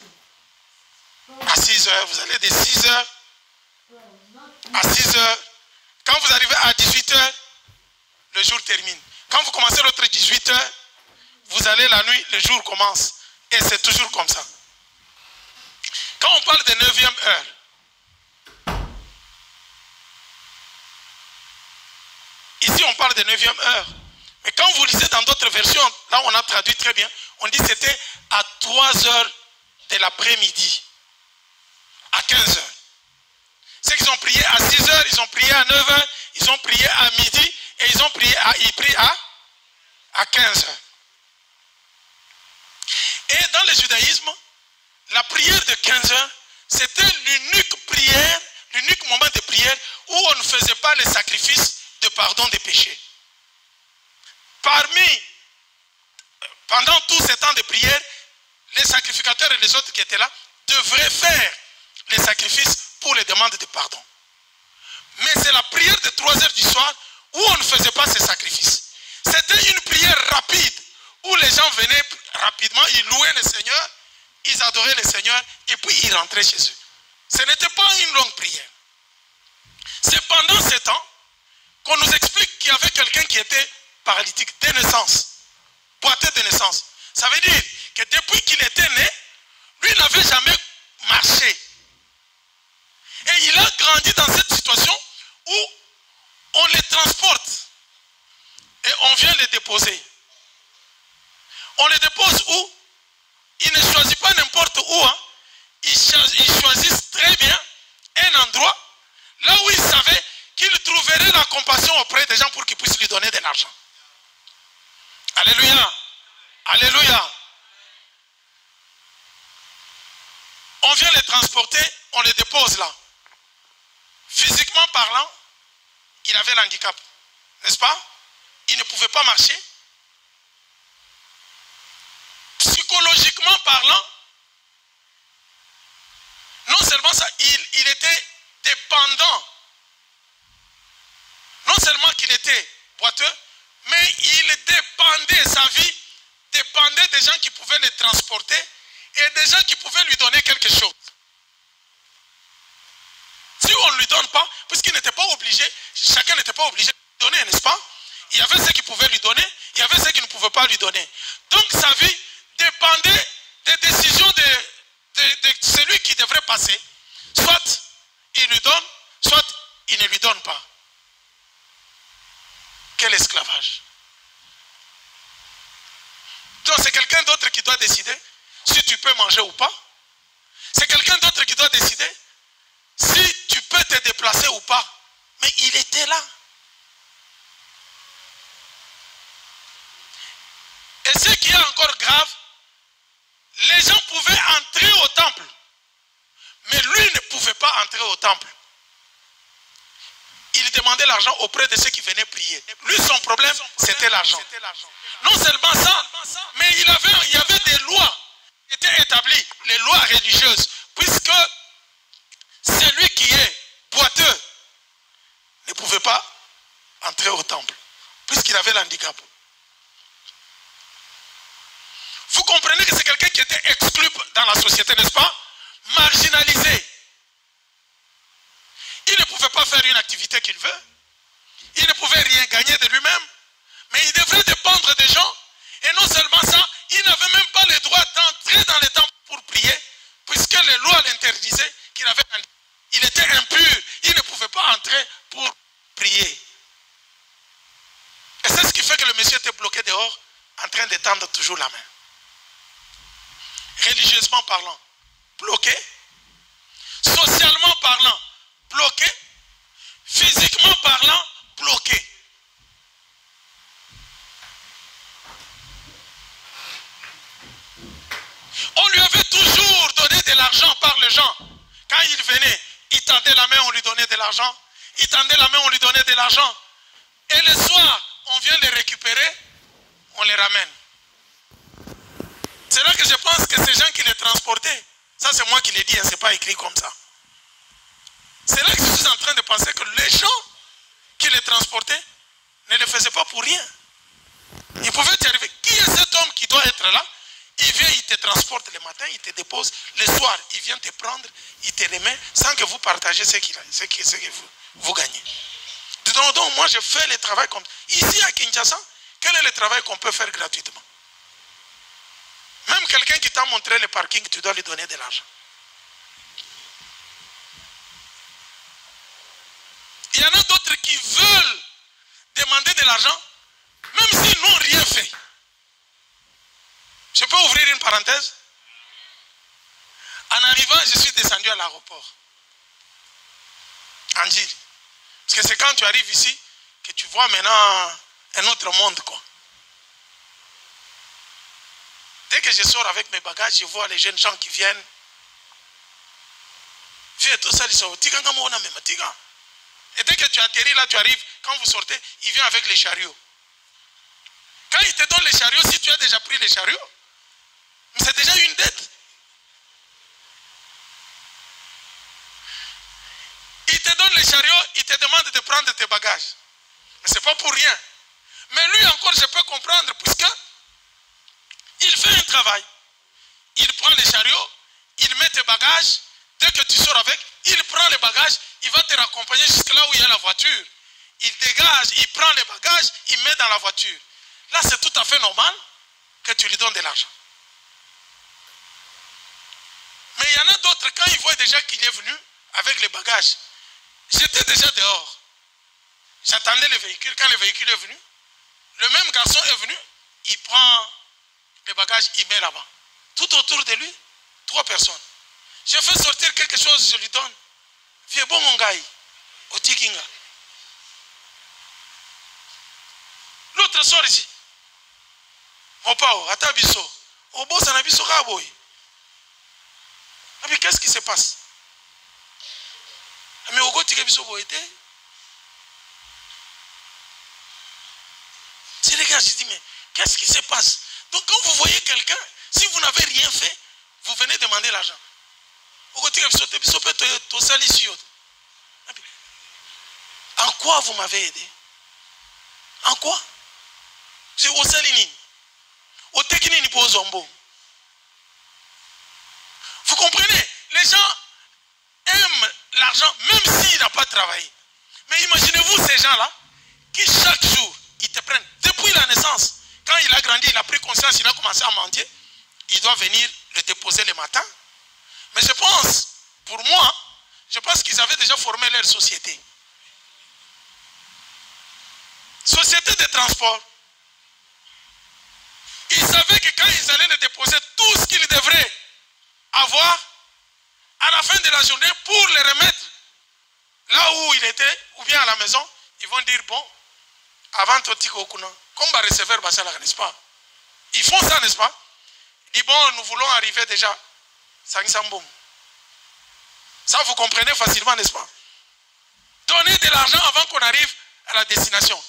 à 6 heures. Vous allez de 6 heures à 6 heures. Quand vous arrivez à 18 heures, le jour termine. Quand vous commencez l'autre 18 heures, vous allez la nuit, le jour commence. Et c'est toujours comme ça. Quand on parle de 9e heure, ici on parle de 9e heure. Mais quand vous lisez dans d'autres versions, là on a traduit très bien, on dit que c'était à 3 heures de l'après-midi, à 15 heures. C'est qu'ils ont prié à 6 heures, ils ont prié à 9 heures, ils ont prié à midi et ils prient à 15 heures. Et dans le judaïsme, la prière de 15 heures, c'était l'unique prière, l'unique moment de prière où on ne faisait pas le sacrifice de pardon des péchés. Pendant tous ces temps de prière, les sacrificateurs et les autres qui étaient là devraient faire les sacrifices pour les demandes de pardon. Mais c'est la prière de 3 heures du soir où on ne faisait pas ces sacrifices. C'était une prière rapide où les gens venaient rapidement, ils louaient le Seigneur, ils adoraient le Seigneur et puis ils rentraient chez eux. Ce n'était pas une longue prière. C'est pendant ce temps qu'on nous explique qu'il y avait quelqu'un qui était paralytique de naissance, boiteux de naissance. Ça veut dire que depuis qu'il était né, lui n'avait jamais marché. Et il a grandi dans cette situation où on les transporte et on vient les déposer. On les dépose où? Ils ne choisissent pas n'importe où. Hein. Ils choisissent très bien un endroit là où ils savaient qu'ils trouveraient la compassion auprès des gens pour qu'ils puissent lui donner de l'argent. Alléluia. Alléluia. On vient les transporter, on les dépose là. Physiquement parlant, il avait l'handicap. N'est-ce pas? Il ne pouvait pas marcher. Psychologiquement parlant, non seulement ça, il était dépendant. Non seulement qu'il était boiteux, mais il dépendait, sa vie dépendait des gens qui pouvaient le transporter et des gens qui pouvaient lui donner quelque chose. Si on ne lui donne pas, puisqu'il n'était pas obligé, chacun n'était pas obligé de lui donner, n'est-ce pas? Il y avait ceux qui pouvaient lui donner, il y avait ceux qui ne pouvaient pas lui donner. Donc sa vie dépendait des décisions de celui qui devrait passer. Soit il lui donne, soit il ne lui donne pas. Quel esclavage. Donc c'est quelqu'un d'autre qui doit décider si tu peux manger ou pas. C'est quelqu'un d'autre qui doit décider si tu peux te déplacer ou pas. Mais il était là. Et ce qui est encore grave, les gens pouvaient entrer au temple. Mais lui ne pouvait pas entrer au temple. Il demandait l'argent auprès de ceux qui venaient prier. Lui, son problème, c'était l'argent. Non seulement ça, mais il y avait des lois qui étaient établies, les lois religieuses, puisque celui qui est boiteux ne pouvait pas entrer au temple, puisqu'il avait l'handicap. Vous comprenez que c'est quelqu'un qui était exclu dans la société, n'est-ce pas? Marginalisé. Il ne pouvait pas faire une activité qu'il veut. Il ne pouvait rien gagner de lui-même. Mais il devrait dépendre des gens. Et non seulement ça, il n'avait même pas le droit d'entrer dans les temples pour prier, puisque les lois l'interdisaient, il était impur. Il ne pouvait pas entrer pour prier. Et c'est ce qui fait que le monsieur était bloqué dehors, en train d'étendre toujours la main. Religieusement parlant, bloqué. Socialement parlant, bloqué. Physiquement parlant, bloqué. On lui avait toujours donné de l'argent par les gens. Quand il venait, il tendait la main, on lui donnait de l'argent. Il tendait la main, on lui donnait de l'argent. Et le soir, on vient les récupérer, on les ramène. C'est là que je pense que ces gens qui les transportaient, ça c'est moi qui l'ai dit, hein, c'est pas écrit comme ça. C'est là que je suis en train de penser que les gens qui les transportaient ne le faisaient pas pour rien. Ils pouvaient t'arriver. Qui est cet homme qui doit être là? Il vient, il te transporte le matin, il te dépose. Le soir, il vient te prendre, il te remet sans que vous partagiez ce que vous gagnez. Donc moi, je fais le travail comme... Ici à Kinshasa, quel est le travail qu'on peut faire gratuitement? Même quelqu'un qui t'a montré le parking, tu dois lui donner de l'argent. Il y en a d'autres qui veulent demander de l'argent, même s'ils n'ont rien fait. Je peux ouvrir une parenthèse? En arrivant, je suis descendu à l'aéroport. En Gilles. Parce que c'est quand tu arrives ici que tu vois maintenant un autre monde, quoi. Dès que je sors avec mes bagages, je vois les jeunes gens qui viennent. Et dès que tu atterris là, tu arrives, quand vous sortez, il vient avec les chariots. Quand il te donne les chariots, si tu as déjà pris les chariots, c'est déjà une dette. Il te donne les chariots, il te demande de prendre tes bagages. Mais ce n'est pas pour rien. Mais lui encore, je peux comprendre, puisque il fait un travail. Il prend les chariots, il met tes bagages. Dès que tu sors avec, il prend les bagages, il va te raccompagner jusque là où il y a la voiture. Il dégage, il prend les bagages, il met dans la voiture. Là, c'est tout à fait normal que tu lui donnes de l'argent. Mais il y en a d'autres, quand ils voient déjà qu'il est venu avec les bagages, j'étais déjà dehors. J'attendais le véhicule. Quand le véhicule est venu, le même garçon est venu, il prend les bagages, il met là-bas. Tout autour de lui, 3 personnes. Je fais sortir quelque chose, je lui donne. Viens bon mon gars, au Tikinga. L'autre sort ici. Mon pao, à Tabiso. Au boss, on a vu ce raboy. Mais qu'est-ce qui se passe? Mais au go Tikinga boité. C'est les gars, je dis, mais qu'est-ce qui se passe? Donc quand vous voyez quelqu'un, si vous n'avez rien fait, vous venez demander l'argent. En quoi vous m'avez aidé? En quoi? C'est au Salinine. Au Tekini pour Zombo. Vous comprenez? Les gens aiment l'argent même s'il n'a pas travaillé. Mais imaginez-vous ces gens-là qui chaque jour, ils te prennent. Depuis la naissance, quand il a grandi, il a pris conscience, il a commencé à mentir. Il doit venir le déposer le matin. Mais je pense, pour moi, je pense qu'ils avaient déjà formé leur société. Société de transport. Ils savaient que quand ils allaient le déposer, tout ce qu'ils devraient avoir, à la fin de la journée, pour le remettre là où il était, ou bien à la maison, ils vont dire, bon, avant Totiko Kuna, comme va recevoir Bassala, n'est-ce pas? Ils font ça, n'est-ce pas? Ils disent, bon, nous voulons arriver déjà. Ça, vous comprenez facilement, n'est-ce pas? Donnez de l'argent avant qu'on arrive à la destination.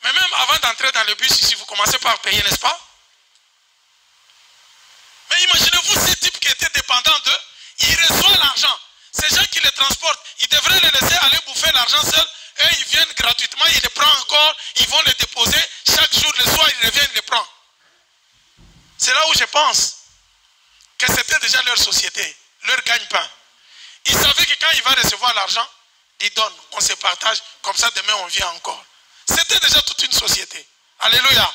Mais même avant d'entrer dans le bus, ici, vous commencez par payer, n'est-ce pas? Mais imaginez-vous ces types qui étaient dépendants d'eux, ils reçoivent l'argent. Ces gens qui les transportent, ils devraient les laisser aller bouffer l'argent seuls. Et ils viennent gratuitement, ils les prennent encore, ils vont les déposer. Chaque jour, le soir, ils reviennent les prendre. C'est là où je pense que c'était déjà leur société, leur gagne-pain. Ils savaient que quand il va recevoir l'argent, il donne, on se partage, comme ça demain on vient encore. C'était déjà toute une société. Alléluia.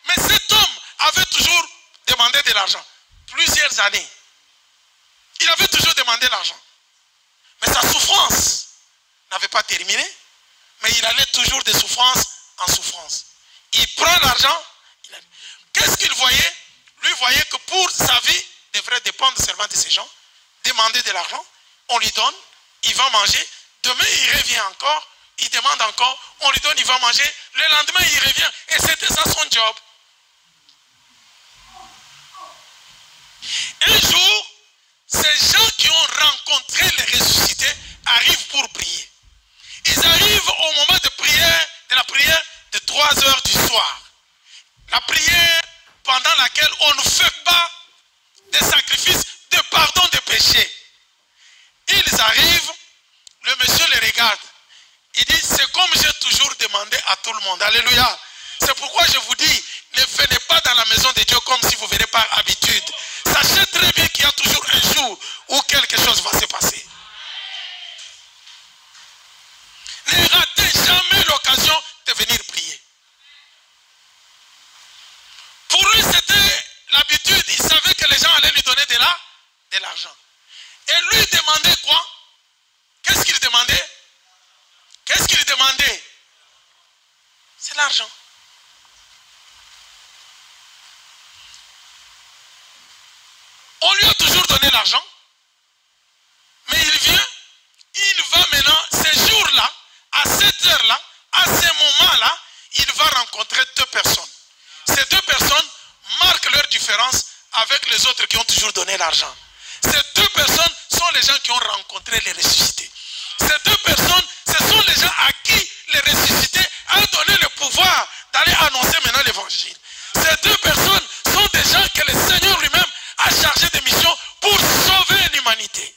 Mais cet homme avait toujours demandé de l'argent. Plusieurs années. Il avait toujours demandé l'argent. Mais sa souffrance n'avait pas terminé. Mais il allait toujours de souffrance en souffrance. Il prend l'argent. Qu'est-ce qu'il voyait? Lui voyait que pour sa vie, il devrait dépendre seulement de ces gens. Demander de l'argent, on lui donne, il va manger. Demain, il revient encore, il demande encore, on lui donne, il va manger. Le lendemain, il revient. Et c'était ça son job. Un jour, ces gens qui ont rencontré les ressuscités arrivent pour prier. Ils arrivent au moment de la prière de 3 heures du soir. La prière pendant laquelle on ne fait pas des sacrifices de pardon de péché. Ils arrivent, le monsieur les regarde. Il dit, c'est comme j'ai toujours demandé à tout le monde. Alléluia. C'est pourquoi je vous dis, ne venez pas dans la maison de Dieu comme si vous venez par habitude. Sachez très bien qu'il y a toujours un jour où quelque chose va se passer. Ne ratez jamais l'occasion de venir prier. Pour lui, c'était l'habitude. Il savait que les gens allaient lui donner de l'argent. Et lui demandait quoi? Qu'est-ce qu'il demandait? Qu'est-ce qu'il demandait? C'est l'argent. On lui a toujours donné l'argent. Mais il va maintenant, ces jours-là, à cette heure-là, à ce moment-là, il va rencontrer 2 personnes. Ces 2 personnes marquent leur différence avec les autres qui ont toujours donné l'argent. Ces 2 personnes sont les gens qui ont rencontré les ressuscités. Ces 2 personnes, ce sont les gens à qui les ressuscités ont donné le pouvoir d'aller annoncer maintenant l'évangile. Ces 2 personnes sont des gens que le Seigneur lui-même a chargé de mission pour sauver l'humanité.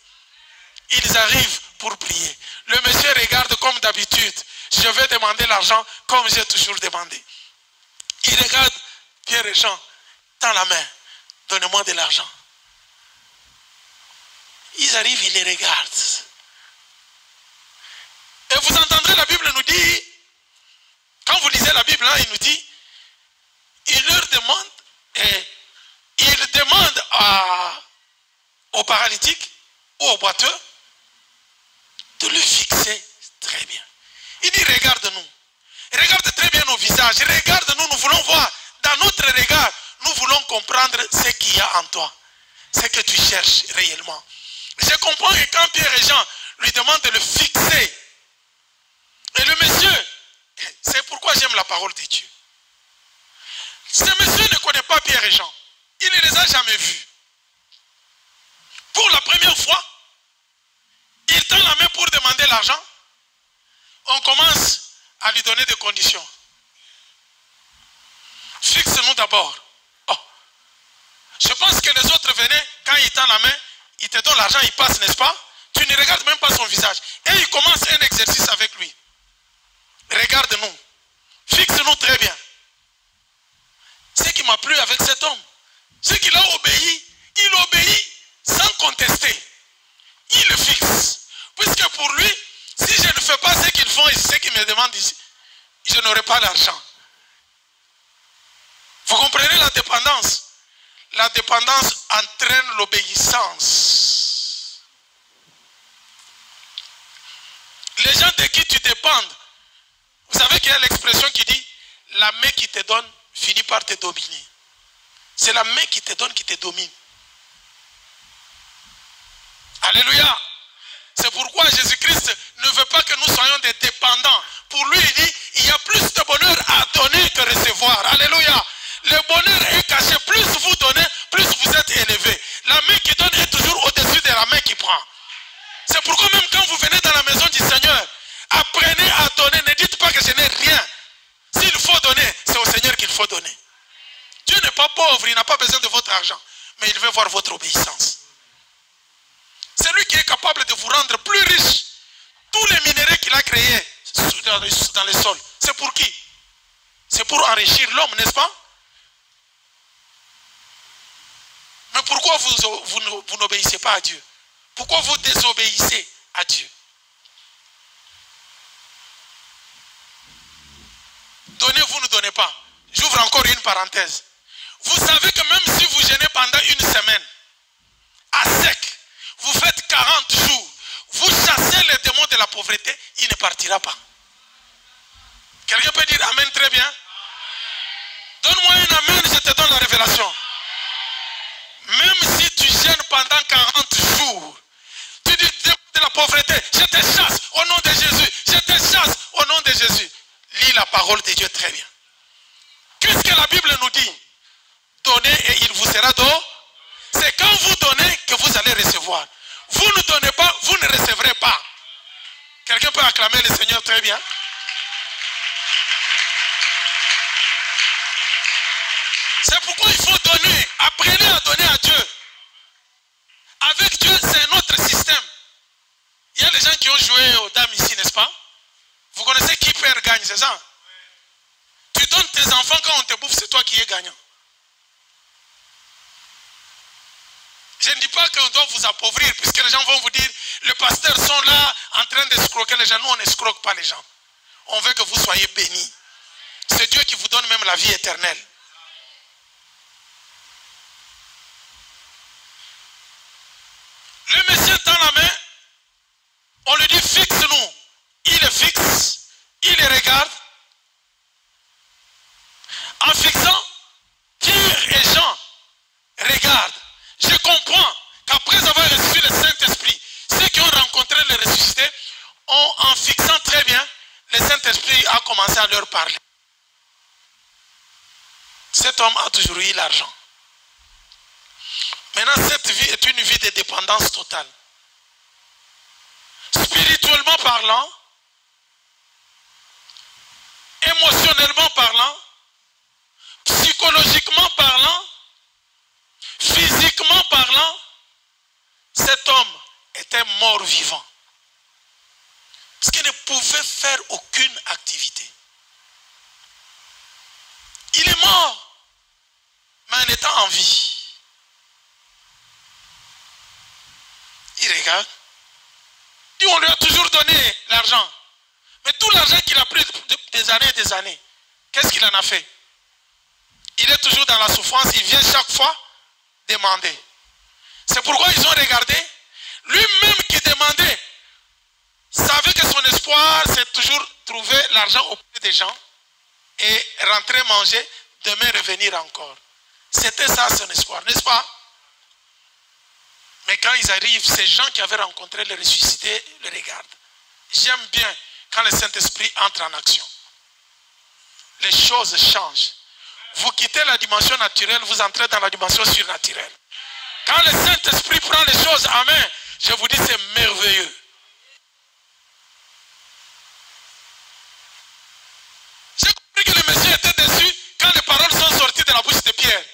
Ils arrivent pour prier. Le monsieur regarde comme d'habitude. Je vais demander l'argent comme j'ai toujours demandé. Il regarde Pierre et Jean dans la main. Donnez-moi de l'argent. Ils arrivent, ils les regardent. Et vous entendrez, la Bible nous dit, quand vous lisez la Bible, là, il nous dit, il leur demande, et il demande aux paralytiques ou aux boiteux de le fixer très bien. Il dit, regarde-nous. Regarde très bien nos visages. Regarde-nous, nous voulons voir. Dans notre regard, nous voulons comprendre ce qu'il y a en toi. Ce que tu cherches réellement. Je comprends que quand Pierre et Jean lui demandent de le fixer, et le monsieur, c'est pourquoi j'aime la parole de Dieu. Ce monsieur ne connaît pas Pierre et Jean. Il ne les a jamais vus. Pour la première fois, il tend la main pour demander l'argent. On commence à lui donner des conditions. Fixe-nous d'abord. Oh. Je pense que les autres venaient, quand il tend la main, il te donne l'argent, il passe, n'est-ce pas? Tu ne regardes même pas son visage. Et il commence un exercice avec lui. Regarde-nous. Fixe-nous très bien. Ce qui m'a plu avec cet homme, c'est qu'il a obéi. Il obéit sans contester. Il le fixe. Puisque pour lui, si je ne fais pas ce qu'ils font et ce qu'ils me demandent ici, je n'aurai pas d'argent. Vous comprenez la dépendance? La dépendance entraîne l'obéissance. Les gens de qui tu dépends, vous savez qu'il y a l'expression qui dit, la main qui te donne finit par te dominer. C'est la main qui te donne qui te domine. Alléluia. C'est pourquoi Jésus-Christ ne veut pas que nous soyons des dépendants. Pour lui, il dit, il y a plus de bonheur à donner que recevoir. Alléluia. Le bonheur est caché. Plus vous donnez, plus vous êtes élevé. La main qui donne est toujours au-dessus de la main qui prend. C'est pourquoi même quand vous venez dans la maison du Seigneur, apprenez à donner. Ne dites pas que je n'ai rien. S'il faut donner, c'est au Seigneur qu'il faut donner. Dieu n'est pas pauvre, il n'a pas besoin de votre argent. Mais il veut voir votre obéissance. C'est lui qui est capable de vous rendre plus riche. Tous les minéraux qu'il a créés dans les sols, c'est pour qui? C'est pour enrichir l'homme, n'est-ce pas? Mais pourquoi vous n'obéissez pas à Dieu? Pourquoi vous désobéissez à Dieu? Donnez, vous ne donnez pas. J'ouvre encore une parenthèse. Vous savez que même si vous jeûnez pendant une semaine, à sec, vous faites 40 jours, vous chassez les démons de la pauvreté, il ne partira pas. Quelqu'un peut dire Amen très bien? Donne-moi un Amen, je te donne la révélation. Même si tu jeûnes pendant 40 jours, tu dis de la pauvreté, je te chasse au nom de Jésus, je te chasse au nom de Jésus. Lis la parole de Dieu très bien. Qu'est-ce que la Bible nous dit? Donnez et il vous sera donné. C'est quand vous donnez que vous allez recevoir. Vous ne donnez pas, vous ne recevrez pas. Quelqu'un peut acclamer le Seigneur très bien? C'est pourquoi il faut donner. Apprenez à donner à Dieu. Avec Dieu, c'est un autre système. Il y a des gens qui ont joué aux dames ici, n'est-ce pas? Vous connaissez qui perd gagne, c'est ça? Tu donnes tes enfants, quand on te bouffe, c'est toi qui es gagnant. Je ne dis pas qu'on doit vous appauvrir, puisque les gens vont vous dire, les pasteurs sont là en train d'escroquer les gens. Nous, on n'escroque pas les gens. On veut que vous soyez bénis. C'est Dieu qui vous donne même la vie éternelle. Le Messie tend la main, on lui dit fixe-nous. Il le fixe, il le regarde. En fixant, Pierre et Jean regardent. Je comprends qu'après avoir reçu le Saint-Esprit, ceux qui ont rencontré le ressuscité, en fixant très bien, le Saint-Esprit a commencé à leur parler. Cet homme a toujours eu l'argent. Maintenant, cette vie est une vie de dépendance totale. Spirituellement parlant, émotionnellement parlant, psychologiquement parlant, physiquement parlant, cet homme était mort vivant. Parce qu'il ne pouvait faire aucune activité. Il est mort, mais en étant en vie. Il regarde. Et on lui a toujours donné l'argent. Mais tout l'argent qu'il a pris des années et des années, qu'est-ce qu'il en a fait? Il est toujours dans la souffrance, il vient chaque fois demander. C'est pourquoi ils ont regardé. Lui-même qui demandait, savait que son espoir, c'est toujours trouver l'argent auprès des gens et rentrer manger, demain revenir encore. C'était ça son espoir, n'est-ce pas? Mais quand ils arrivent, ces gens qui avaient rencontré le ressuscité le regardent. J'aime bien quand le Saint-Esprit entre en action. Les choses changent. Vous quittez la dimension naturelle, vous entrez dans la dimension surnaturelle. Quand le Saint-Esprit prend les choses en main, je vous dis c'est merveilleux. J'ai compris que le Messie était déçu quand les paroles sont sorties de la bouche de Pierre.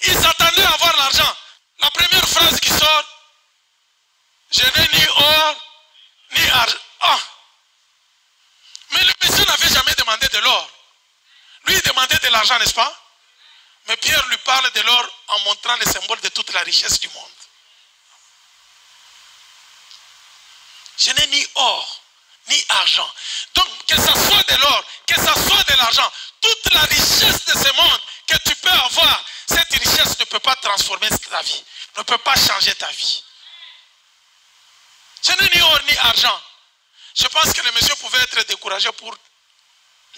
Il s'attendait à avoir l'argent. La première phrase qui sort, je n'ai ni or, ni argent. Ah. Mais le Messie n'avait jamais demandé de l'or. Lui, il demandait de l'argent, n'est-ce pas? Mais Pierre lui parle de l'or en montrant le symbole de toute la richesse du monde. Je n'ai ni or, ni argent. Donc, que ce soit de l'or, que ce soit de l'argent, toute la richesse de ce monde que tu peux avoir, cette richesse ne peut pas transformer ta vie, ne peut pas changer ta vie. Je n'ai ni or, ni argent. Je pense que le monsieur pouvait être découragé pour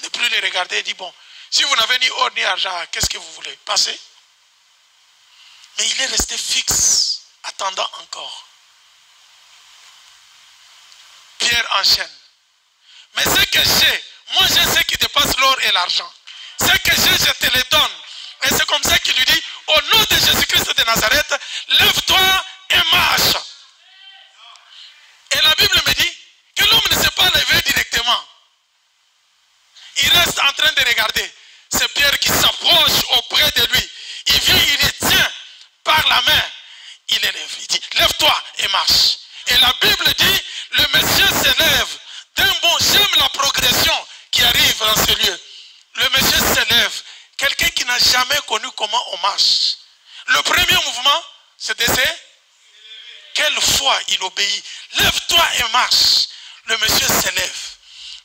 ne plus les regarder et dire, bon, si vous n'avez ni or ni argent, qu'est-ce que vous voulez? Passez. Mais il est resté fixe, attendant encore. Pierre enchaîne. Mais ce que j'ai, moi j'ai ce qui dépasse l'or et l'argent. Ce que j'ai, je te le donne. Et c'est comme ça qu'il lui dit, au nom de Jésus-Christ de Nazareth, lève-toi et marche. Et la Bible me dit que l'homme ne s'est pas levé directement. Il reste en train de regarder. C'est Pierre qui s'approche auprès de lui. Il vient, il le tient par la main. Il élève, il dit, lève-toi et marche. Et la Bible dit, le monsieur se lève. D'un bond, j'aime la progression qui arrive dans ce lieu. Le monsieur se lève. Quelqu'un qui n'a jamais connu comment on marche. Le premier mouvement, c'est d'essayer. Quelle foi il obéit. Lève-toi et marche. Le monsieur s'élève.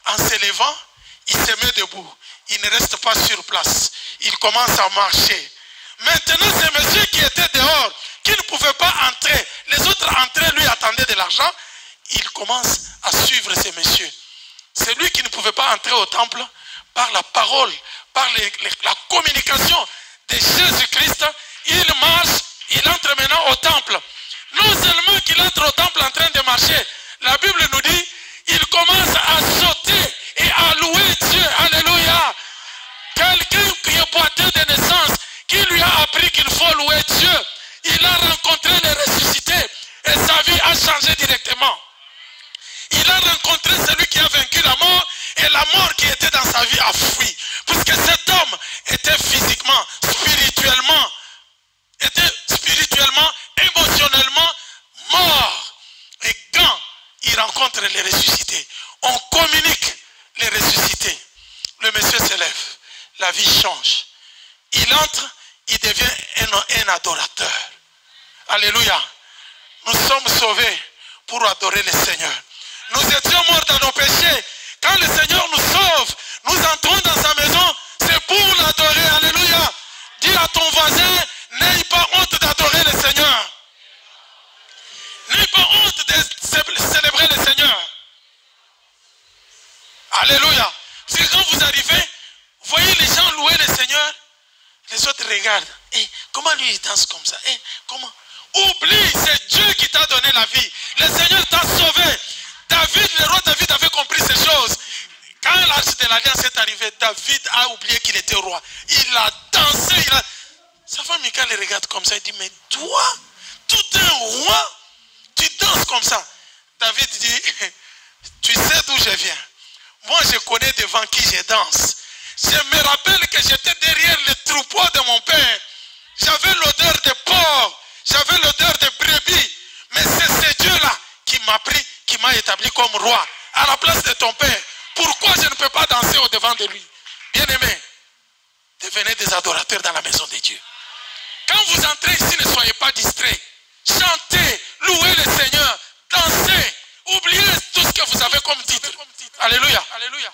En s'élevant, il se met debout. Il ne reste pas sur place. Il commence à marcher. Maintenant, ce monsieur qui était dehors, qui ne pouvait pas entrer, les autres entraient, lui attendaient de l'argent. Il commence à suivre ces messieurs. C'est lui qui ne pouvait pas entrer au temple par la parole, par la communication de Jésus-Christ. Il marche, il entre maintenant au temple. Non seulement qu'il entre au temple en train de marcher, la Bible nous dit, il commence à sauter et à louer Dieu. Alléluia. Quelqu'un qui est boiteux de naissance, qui lui a appris qu'il faut louer Dieu, il a rencontré les ressuscités et sa vie a changé directement. Il a rencontré celui qui a vaincu la mort et la mort qui était dans sa vie a fui. Puisque cet homme était physiquement, spirituellement, émotionnellement mort. Et quand il rencontre les ressuscités, on communique les ressuscités. Le monsieur se lève, la vie change. Il entre, il devient un adorateur. Alléluia. Nous sommes sauvés pour adorer le Seigneur. Nous étions morts dans nos péchés. Quand le Seigneur nous sauve, nous entrons dans sa maison, c'est pour l'adorer. Alléluia. Dis à ton voisin, n'aie pas honte d'adorer le Seigneur. N'aie pas honte de célébrer le Seigneur. Alléluia. C'est quand vous arrivez, vous voyez les gens louer le Seigneur, les autres regardent. Et comment lui il danse comme ça? Et comment? Oublie, c'est Dieu qui t'a donné la vie. Le Seigneur t'a sauvé. David, le roi David avait compris ces choses. Quand l'arche de l'Alliance est arrivée, David a oublié qu'il était roi. Il a dansé. Sa femme Michal le regarde comme ça. Il dit, mais toi, tout un roi, tu danses comme ça. David dit, tu sais d'où je viens. Moi, je connais devant qui je danse. Je me rappelle que j'étais derrière le troupeau de mon père. J'avais l'odeur de porc. J'avais l'odeur de brebis. Mais c'est ce Dieu-là qui m'a pris, qui m'a établi comme roi, à la place de ton père. Pourquoi je ne peux pas danser au-devant de lui? Bien-aimés, devenez des adorateurs dans la maison de Dieu. Quand vous entrez ici, ne soyez pas distraits. Chantez, louez le Seigneur, dansez. Oubliez tout ce que vous avez comme titre. Alléluia. Alléluia.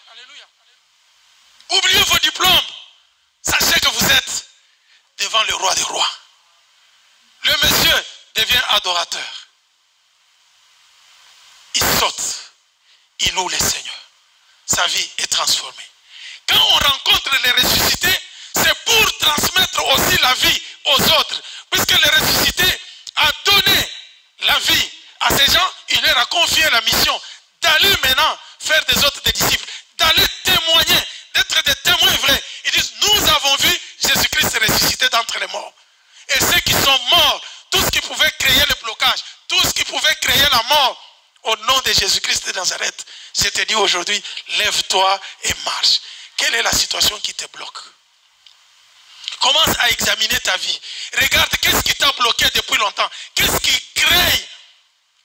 Oubliez vos diplômes. Sachez que vous êtes devant le roi des rois. Le monsieur devient adorateur. Il saute. Il loue le Seigneur. Sa vie est transformée. Quand on rencontre les ressuscités, c'est pour transmettre aussi la vie aux autres. Puisque les ressuscités a donné la vie à ces gens, il leur a confié la mission d'aller maintenant faire des autres des disciples, d'aller témoigner, d'être des témoins vrais. Ils disent, nous avons vu Jésus-Christ ressuscité d'entre les morts. Et ceux qui sont morts, tout ce qui pouvait créer le blocage, tout ce qui pouvait créer la mort, au nom de Jésus-Christ de Nazareth, je te dis aujourd'hui, lève-toi et marche. Quelle est la situation qui te bloque? Commence à examiner ta vie. Regarde, qu'est-ce qui t'a bloqué depuis longtemps? Qu'est-ce qui crée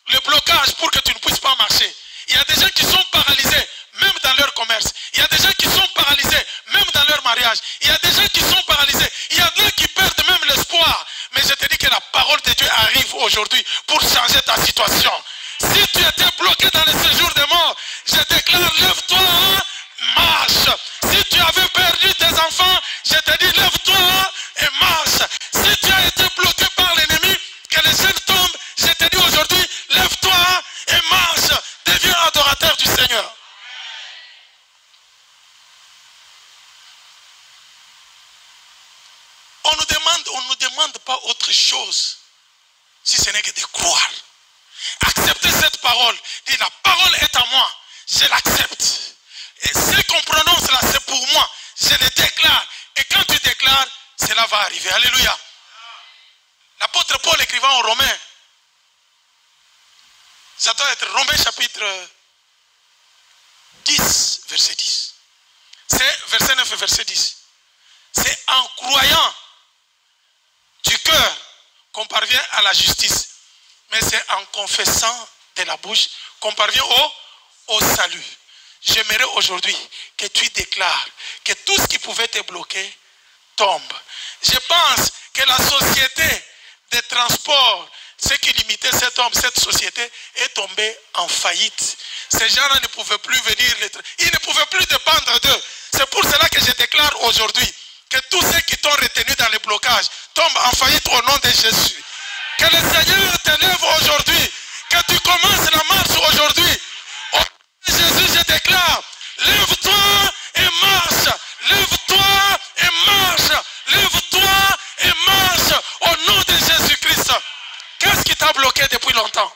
le blocage pour que tu ne puisses pas marcher? Il y a des gens qui sont paralysés, même dans leur commerce. Il y a des gens qui sont paralysés, même dans leur mariage. Il y a des gens qui sont paralysés. Il y a d'autres qui perdent même l'espoir. Mais je te dis que la parole de Dieu arrive aujourd'hui pour changer ta situation. Si tu étais bloqué dans le séjour des morts, je déclare, lève-toi, marche. Si tu avais perdu tes enfants, je te dis, lève-toi et marche. Si tu as été bloqué par l'ennemi, que les chaînes tombent, je te dis aujourd'hui, lève-toi et marche. Deviens adorateur du Seigneur. On ne nous demande pas autre chose, si ce n'est que de croire. Acceptez cette parole. Dis, la parole est à moi. Je l'accepte. Et ce qu'on prononce là, c'est pour moi. Je le déclare. Et quand tu déclares, cela va arriver. Alléluia. L'apôtre Paul écrivant aux Romains, ça doit être Romains chapitre 10, verset 10. C'est verset 9 et verset 10. C'est en croyant du cœur qu'on parvient à la justice. Mais c'est en confessant de la bouche qu'on parvient au salut. J'aimerais aujourd'hui que tu déclares que tout ce qui pouvait te bloquer tombe. je pense que la société de transport, ce qui limitait cet homme, cette société, est tombée en faillite. Ces gens-là ne pouvaient plus venir, ils ne pouvaient plus dépendre d'eux. C'est pour cela que je déclare aujourd'hui que tous ceux qui t'ont retenu dans les blocages tombent en faillite au nom de Jésus. Que le Seigneur t'élève aujourd'hui, que tu commences la marche aujourd'hui. Au nom de Jésus, je déclare, lève-toi et marche. Lève-toi et marche. Lève-toi et marche au nom de Jésus-Christ. Qu'est-ce qui t'a bloqué depuis longtemps?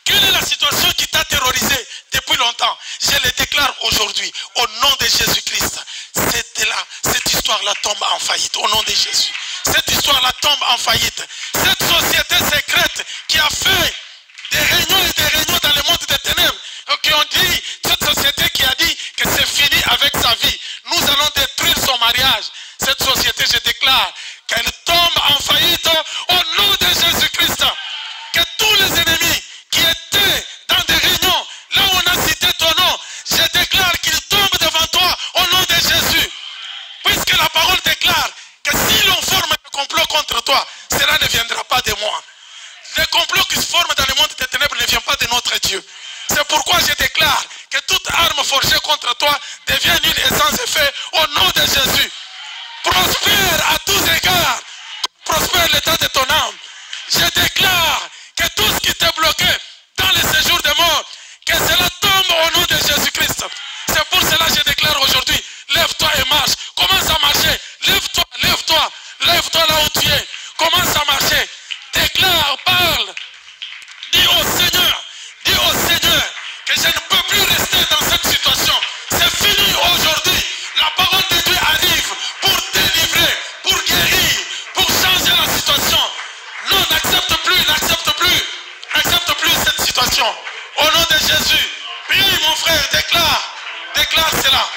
Quelle est la situation qui t'a terrorisé depuis longtemps? Je le déclare aujourd'hui, au nom de Jésus-Christ. Cette histoire-là tombe en faillite, au nom de Jésus. Cette histoire-là tombe en faillite. Cette société secrète qui a fait des réunions et des réunions dans le monde des ténèbres, qui ont dit, cette société qui a dit que c'est fini avec sa vie, nous allons détruire son mariage. Cette société, je déclare qu'elle tombe en faillite au nom de Jésus-Christ. Que tous les ennemis qui étaient dans des réunions, là où on a cité ton nom, je déclare qu'ils tombent devant toi au nom de Jésus. Puisque la parole déclare que si l'on forme un complot contre toi, cela ne viendra pas de moi. Les complots qui se forment dans le monde des ténèbres ne viennent pas de notre Dieu. C'est pourquoi je déclare que toute arme forgée contre toi devient nulle et sans effet au nom de Jésus. Prospère à tous égards. Prospère l'état de ton âme. Je déclare que tout ce qui t'est bloqué dans le séjour des morts, que cela tombe au nom de Jésus-Christ. C'est pour cela que je déclare aujourd'hui, lève-toi et marche. Commence à marcher. Lève-toi, lève-toi. Lève-toi là où tu es. Commence à marcher. Déclare, parle. Dis au Seigneur que je ne peux plus rester dans cette situation. C'est fini aujourd'hui. La parole de Dieu arrive pour délivrer, pour guérir, pour changer la situation. Non, n'accepte plus cette situation. Au nom de Jésus, prie mon frère, déclare cela.